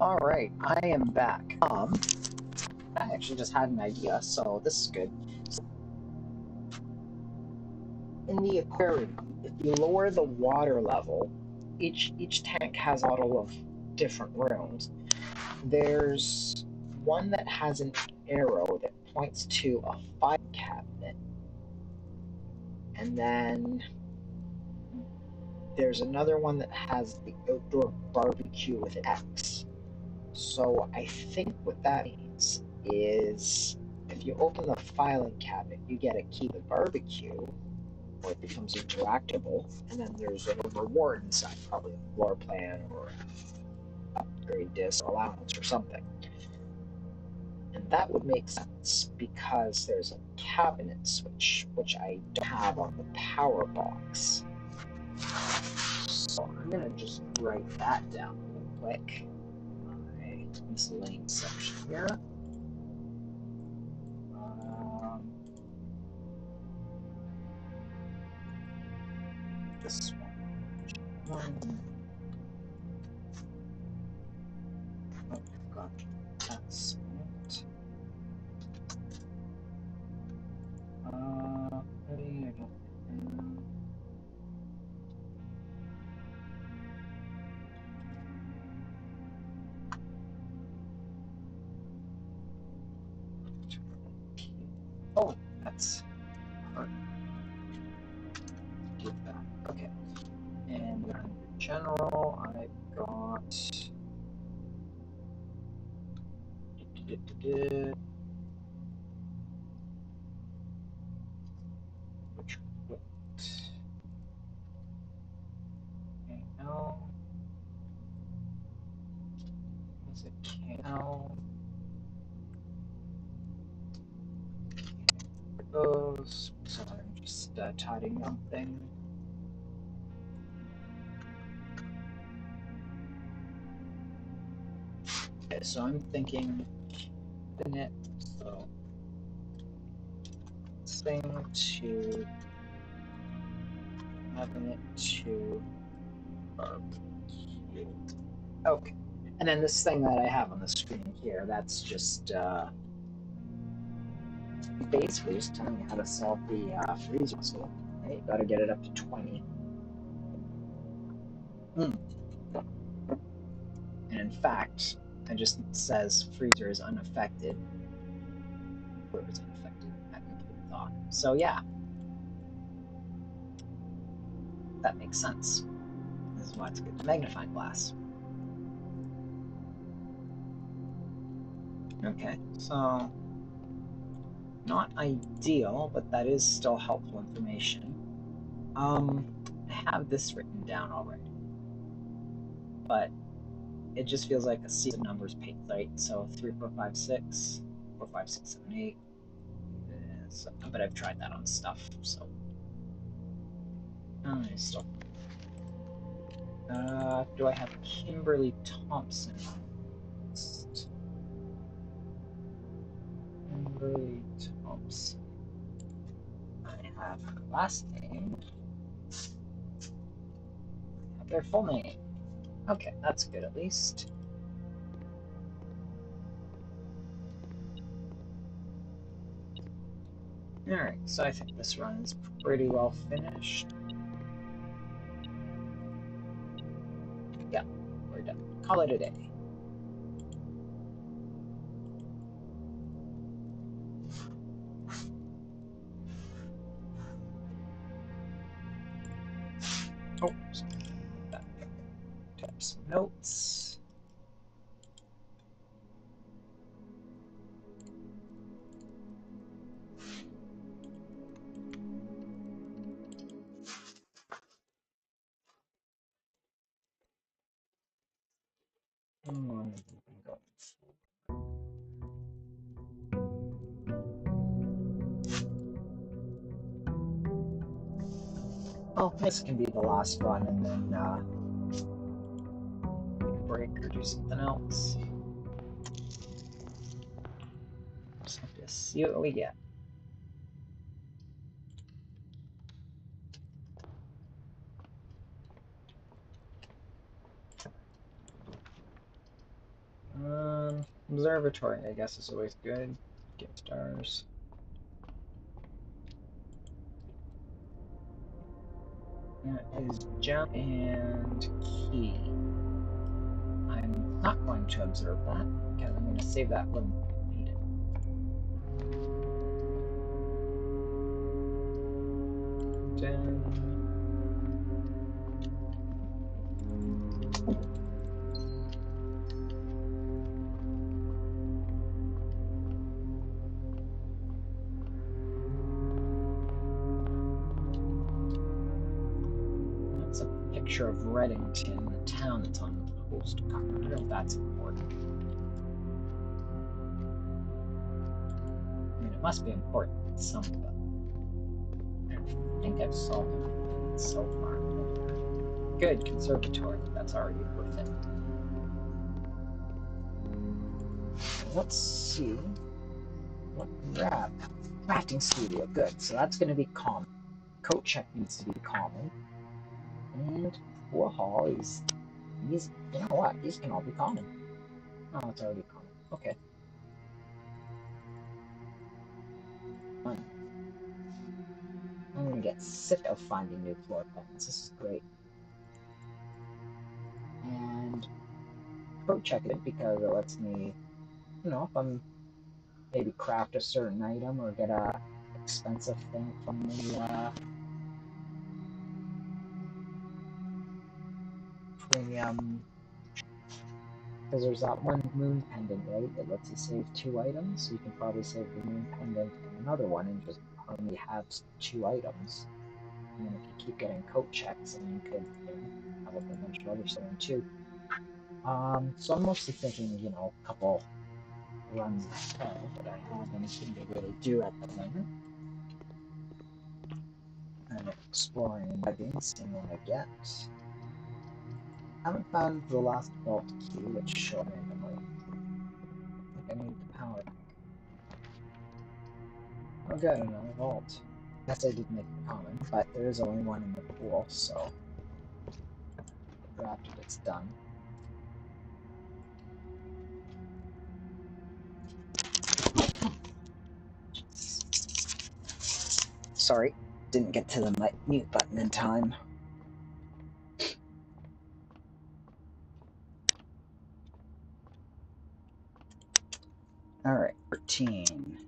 Alright, I am back. I actually just had an idea, so this is good. So, in the aquarium, if you lower the water level, each tank has a model of different rooms. There's one that has an arrow that points to a file cabinet, and then there's another one that has the outdoor barbecue with X. So I think what that means is if you open the filing cabinet, you get a key to barbecue, or it becomes interactable, and then there's a reward inside, probably a floor plan or an upgrade disc or allowance or something. And that would make sense because there's a cabinet switch, which I don't have on the power box. So I'm going to just write that down real quick. My miscellaneous section here. This one. Oh, I've got that spot. general, I've got. Which equipped? Okay, no. Is it KL? Those. So I'm just tidying up things. Okay, so I'm thinking infinite, so this thing to having it to barbecue. Okay. And then this thing that I have on the screen here, that's just basically just telling you how to solve the freeze puzzle. Right? Got to get it up to 20. And in fact, it just says freezer is unaffected. Where is unaffected? At complete thought. So yeah, that makes sense. This is why it's good. Magnifying glass. Okay, so not ideal, but that is still helpful information. I have this written down already, but it just feels like a series of numbers page, right? So 3, 4, 5, 6, 4, 5, 6, 7, 8. So, but I've tried that on stuff, so still. Do I have Kimberly Thompson on the list? Kimberly Thompson. I have her last name. I have their full name. Okay, that's good at least. Alright, so I think this run is pretty well finished. Yeah, we're done. Call it a day. Oh, type some notes. Well, this can be the last run, and then break or do something else. Just have to see what we get. Observatory, I guess, is always good. Get stars. That is jump and key. I'm not going to observe that because I'm going to save that when needed. Done. That's a picture of Reddington, the town that's on the postcard. I don't know if that's important. I mean, it must be important in some, but I think I've solved everything so far. Good, conservatory. That's already worth it. Let's see. What wrap? Crafting studio. Good. So that's going to be common. Coat check needs to be common. And Poor Hall is. These. You know what? These can all be common. Oh, it's already common. Okay. Fine. I'm going to get sick of finding new floor plans. This is great. And coat check it because it lets me, you know, if I'm maybe craft a certain item or get a expensive thing from the premium, because there's that one moon pendant, right? That lets you save 2 items, so you can probably save the moon pendant and another one and just only have 2 items. And then if you keep getting coat checks, then you could, have a bunch of other stuff in too. So I'm mostly thinking, a couple runs ahead, but I have anything to really do at the moment. Kind of exploring and begging, seeing what I get. Haven't found the last vault key, which showed randomly. I think I need the power pack. Oh good, another vault. Guess I did make the common, but there is only one in the pool, so we'll go after it's done. Sorry, didn't get to the mute button in time. Alright, 13.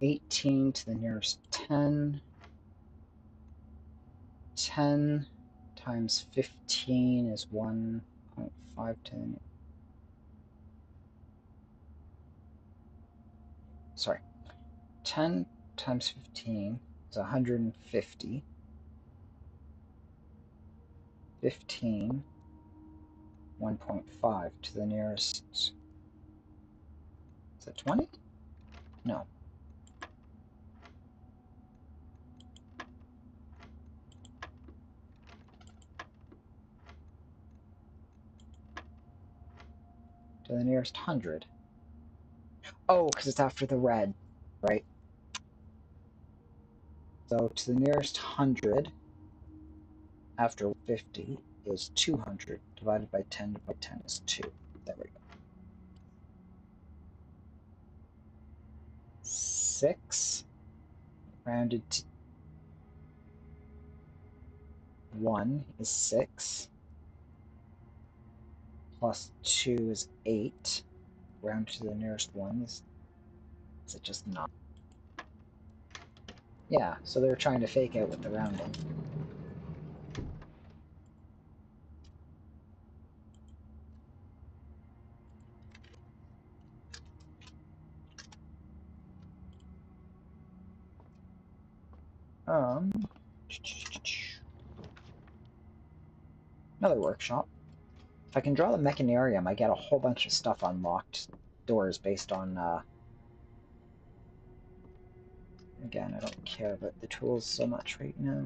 18 to the nearest 10. 10 times 15 is 1.510. Sorry. 10 times 15 is 150. 15, 1.5 to the nearest. Is it 20? No. To the nearest 100. Oh, because it's after the red, right? So to the nearest 100 after 50 is 200. Divided by 10 is 2. There we go. 6 rounded to 1 is 6. Plus 2 is 8. Round to the nearest 1 is it just 9? Yeah, so they're trying to fake out with the rounding. Another workshop. If I can draw the mechanarium, I get a whole bunch of stuff unlocked doors based on, again, I don't care about the tools so much right now.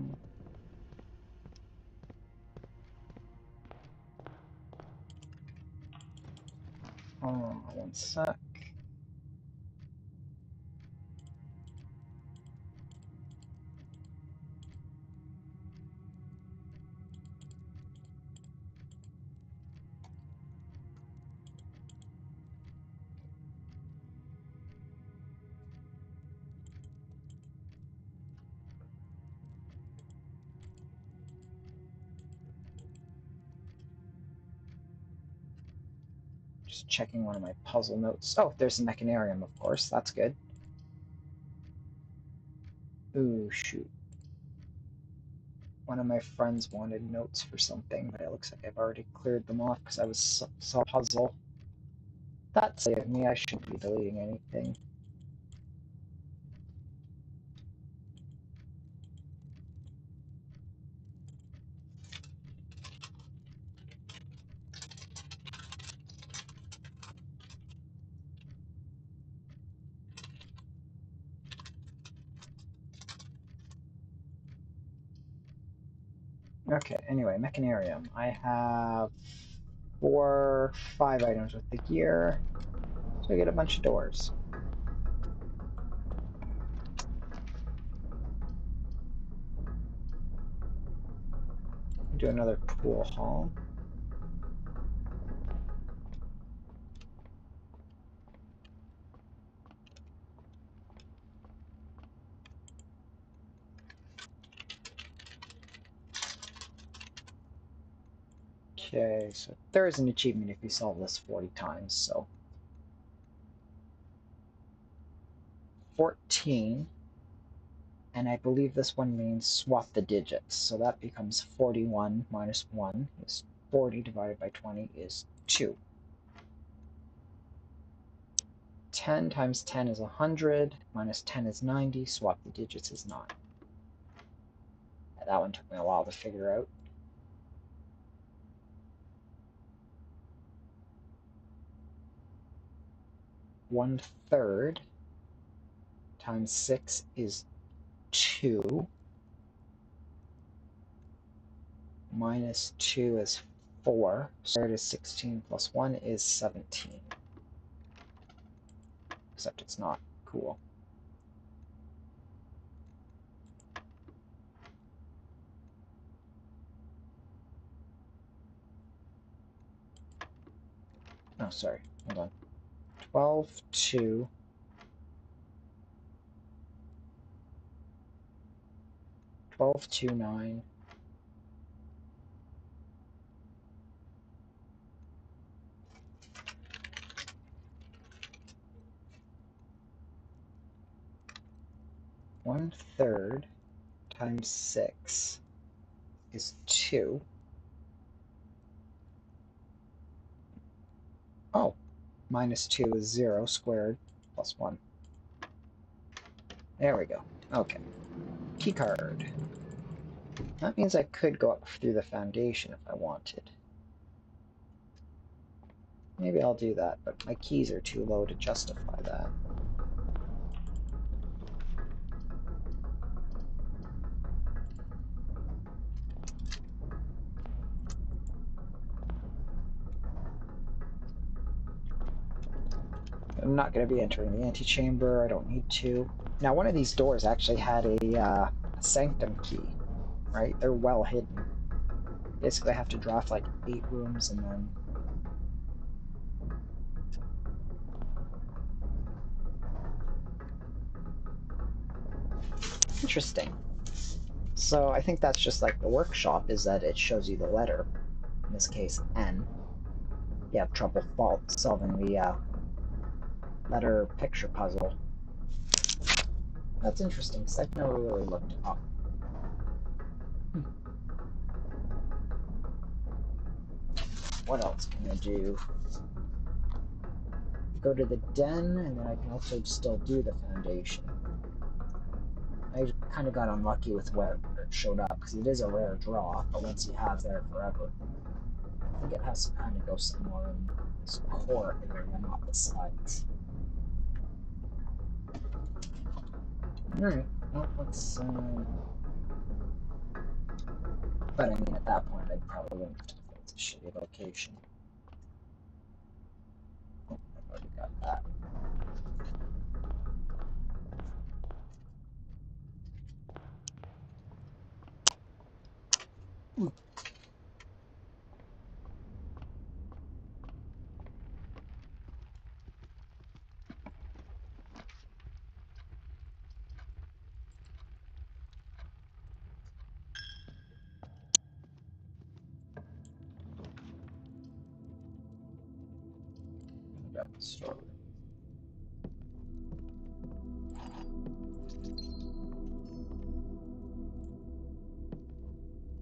Oh, one sec. Just checking one of my puzzle notes. Oh, there's the mechanarium, of course. That's good. Ooh, shoot. One of my friends wanted notes for something, but it looks like I've already cleared them off because I was saw puzzle. That's it of me. I shouldn't be deleting anything. Okay, anyway, mechanarium. I have 5 items with the gear, so I get a bunch of doors. Do another pool hall. Okay, so there is an achievement if you solve this 40 times, so 14 And I believe this one means swap the digits. So that becomes 41 minus 1 is 40 divided by 20 is 2. 10 times 10 is 100, minus 10 is 90, swap the digits is 9. That one took me a while to figure out. One third times 6 is 2. Minus 2 is 4. Squared is 16 plus 1 is 17. Except it's not. Cool. Oh, sorry. Hold on. 12, 2. 12, 2, 9. 1/3 times 6 is 2. Oh, minus 2 is 0 squared plus 1. There we go. Okay. Key card. That means I could go up through the foundation if I wanted. Maybe I'll do that, but my keys are too low to justify that. I'm not going to be entering the antechamber. I don't need to. Now, one of these doors actually had a sanctum key, right? They're well hidden. Basically, I have to draft like 8 rooms and then... Interesting. So I think that's just like the workshop, is that it shows you the letter. In this case, N. You have trouble solving the letter picture puzzle. That's interesting, because I've never really looked up. What else can I do? Go to the den, and then I can also still do the foundation. I kind of got unlucky with where it showed up, because it is a rare draw, but once you have there forever. I think it has to kind of go somewhere in this core area, not the sides. Alright, well, let's... But I mean, at that point, I probably wouldn't have to fill it's a shitty location. Oh, I've already got that. Ooh. Got the storeroom.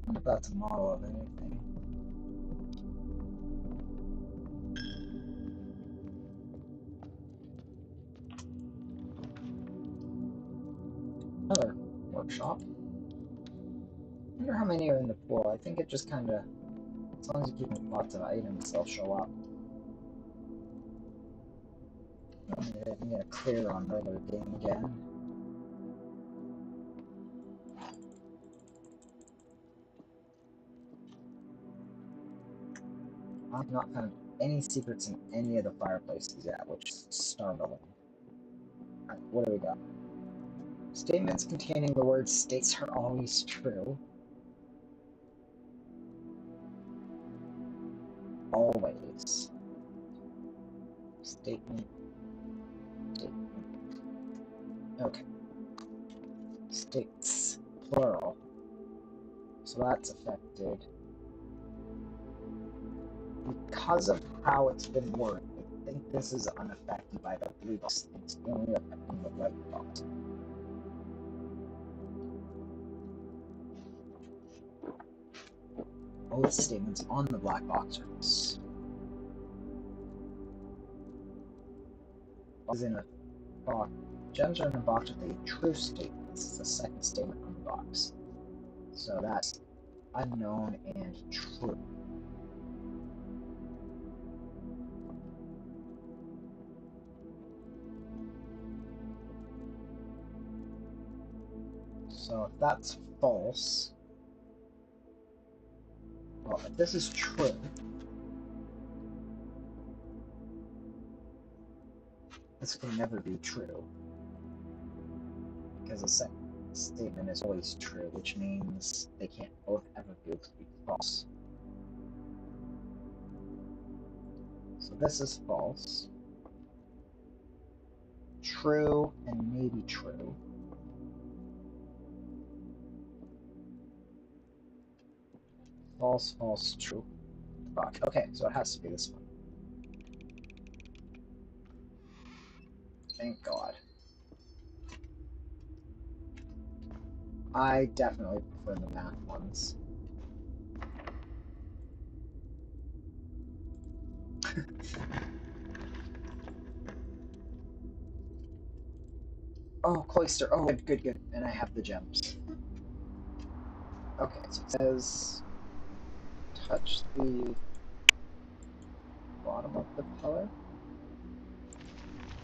I wonder if that's a model of anything. Another workshop. I wonder how many are in the pool. I think it just kind of, as long as you keep lots of items, they'll show up. I'm gonna clear on regular game again. I've not found any secrets in any of the fireplaces yet, which is startling. Alright, what do we got? Statements containing the word states are always true. Always. Statement. Okay. States. Plural. So that's affected. Because of how it's been worded, I think this is unaffected by the blue box. It's only affecting the red box. Both statements on the black box are false. Is in a box. Gems are in a box with a true statement. This is the second statement on the box. So that's unknown and true. So if that's false, well, if this is true, this can never be true, because the second statement is always true, which means they can't both ever be false. So this is false, true, and maybe true. False, false, true. Fuck. Okay, so it has to be this one. Thank God. I definitely prefer the math ones. Oh, cloister. Oh, good, good, good. And I have the gems. Okay, so it says touch the bottom of the pillar.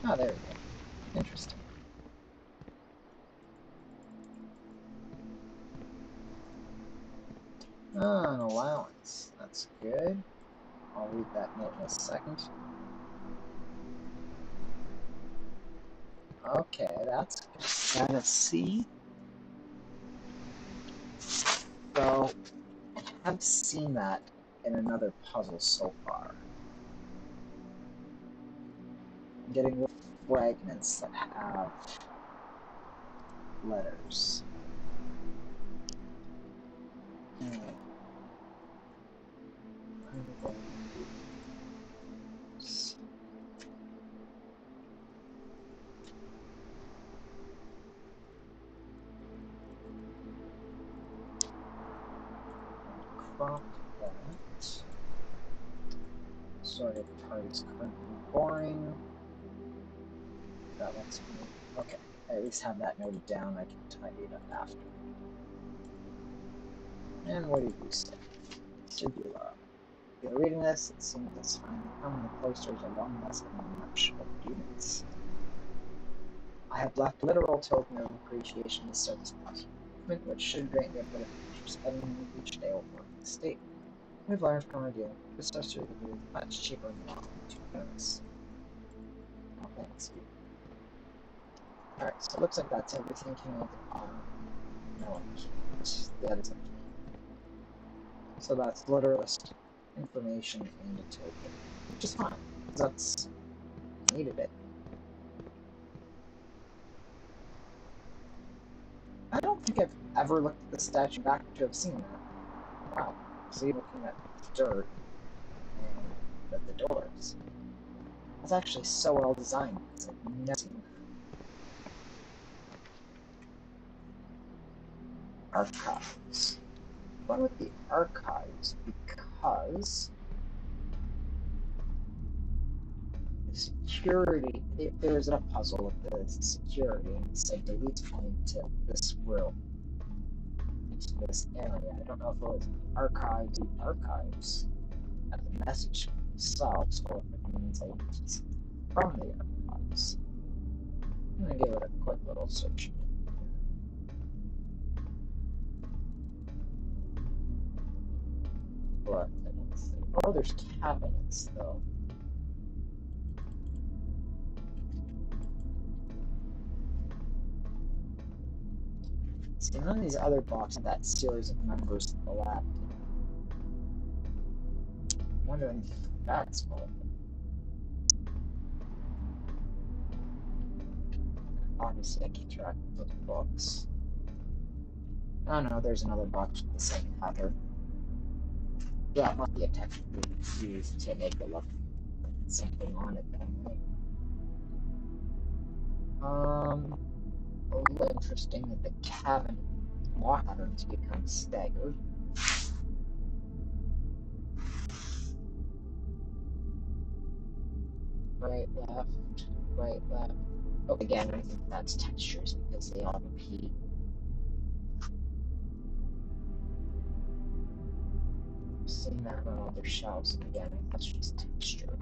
Oh, there we go. Interesting. Ah, an allowance. That's good. I'll read that note in a second. Okay, that's good. Let's see. So, I've seen that in another puzzle so far. I'm getting fragments that have letters. Crop that. Sorted part is currently boring. That lets me. Okay, I at least have that noted down. I can tidy it up after. And what did you say? Circular. If you're reading this, it seems this time how many cloisters are long less than much of units. I have left literal token of appreciation to start this puzzle, which should grant you a bit of future spending each day over the state. We've learned from our dealing with this associated with much cheaper than the two bonus. Oh, thanks. Alright, so it looks like that's everything came out of the bottom. No, that is everything. So that's literalist information and a token, which is fine, because that's needed it. I don't think I've ever looked at the statue back to have seen that. Wow. So you're looking at dirt and at the doors. That's actually so well designed. I've never seen that. Archives. What with the archives? Because the security, there was a puzzle with the security and it said delete point to this room, into this area. I don't know if it was archives at the message themselves or if it means like it's from the archives. I'm gonna give it a quick little search. But I don't think. Oh, there's cabinets though. See, none of these other boxes have that series of numbers in the lab. I'm wondering if that's one of them. Obviously, I keep track of the books. Oh no, there's another box with the same pattern. Yeah, it must be a text used to make it look like something on it then, right? A little interesting that the cabinet lock patterns become staggered. right, left, right, left. Oh, again, I think that's textures because they all repeat. I've seen that on other shelves, and again, that's just texture.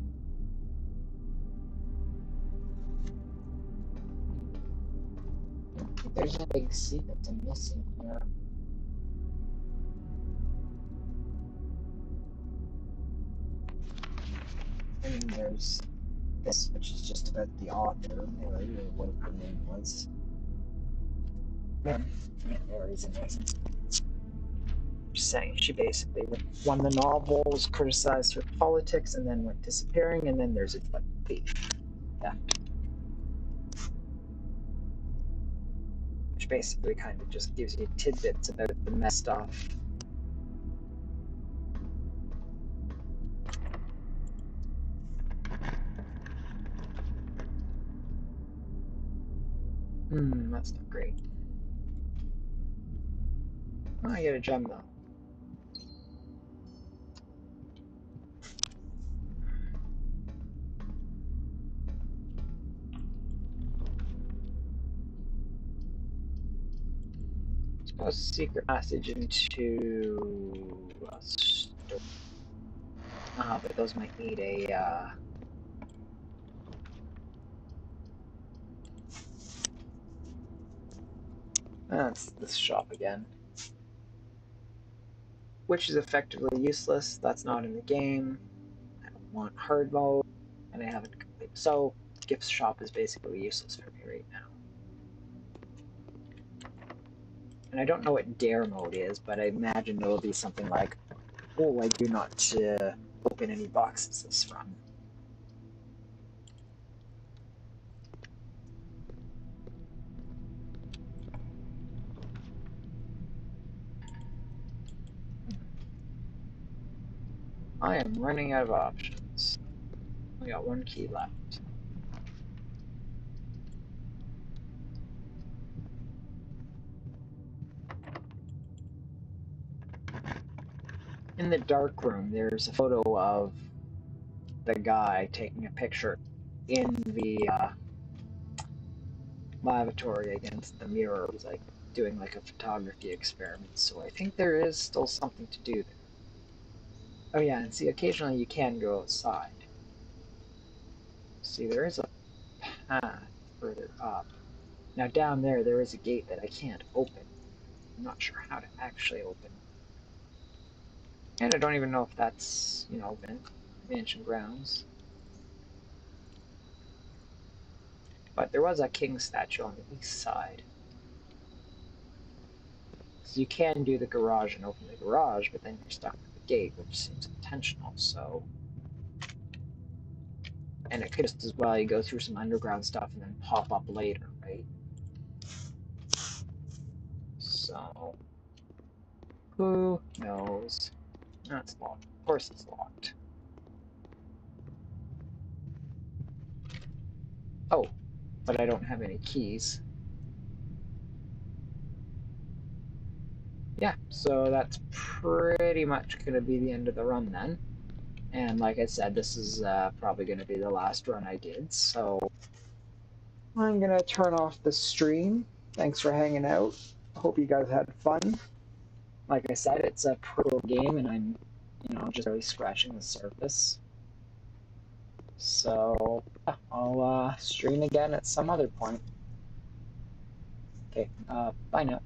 I think there's a big secret I'm missing here. And there's this, which is just about the author, Mary, or what her name was. Yeah, Mary's amazing. Just saying, she basically won the novel, was criticized for politics, and then went disappearing, and then there's a thief. Yeah. Which basically kind of just gives you tidbits about the messed stuff. That's not great. Oh, I get a gem though. Suppose secret passage into a store. But those might need a that's this shop again. Which is effectively useless. That's not in the game. I don't want hard mode, and I haven't completed. So, gift shop is basically useless for me right now. And I don't know what dare mode is, but I imagine it'll be something like, oh, I do not open any boxes this run. I am running out of options. We got one key left. In the dark room, there's a photo of the guy taking a picture in the lavatory against the mirror. He's like doing like a photography experiment. So I think there is still something to do there. Oh yeah, and see, occasionally you can go outside. See, there is a path further up. Now down there, there is a gate that I can't open. I'm not sure how to actually open. And I don't even know if that's, mansion grounds. But there was a king statue on the east side. So you can do the garage and open the garage, but then you're stuck with the gate, which seems intentional, so... And it could just as well you go through some underground stuff and then pop up later, right? So... Who knows? That's locked. Of course it's locked. Oh, but I don't have any keys. Yeah, so that's pretty much going to be the end of the run then. And like I said, this is probably going to be the last run I did, so I'm going to turn off the stream. Thanks for hanging out. Hope you guys had fun. Like I said, it's a pro game, and I'm, just really scratching the surface. So, yeah, I'll stream again at some other point. Okay, bye now.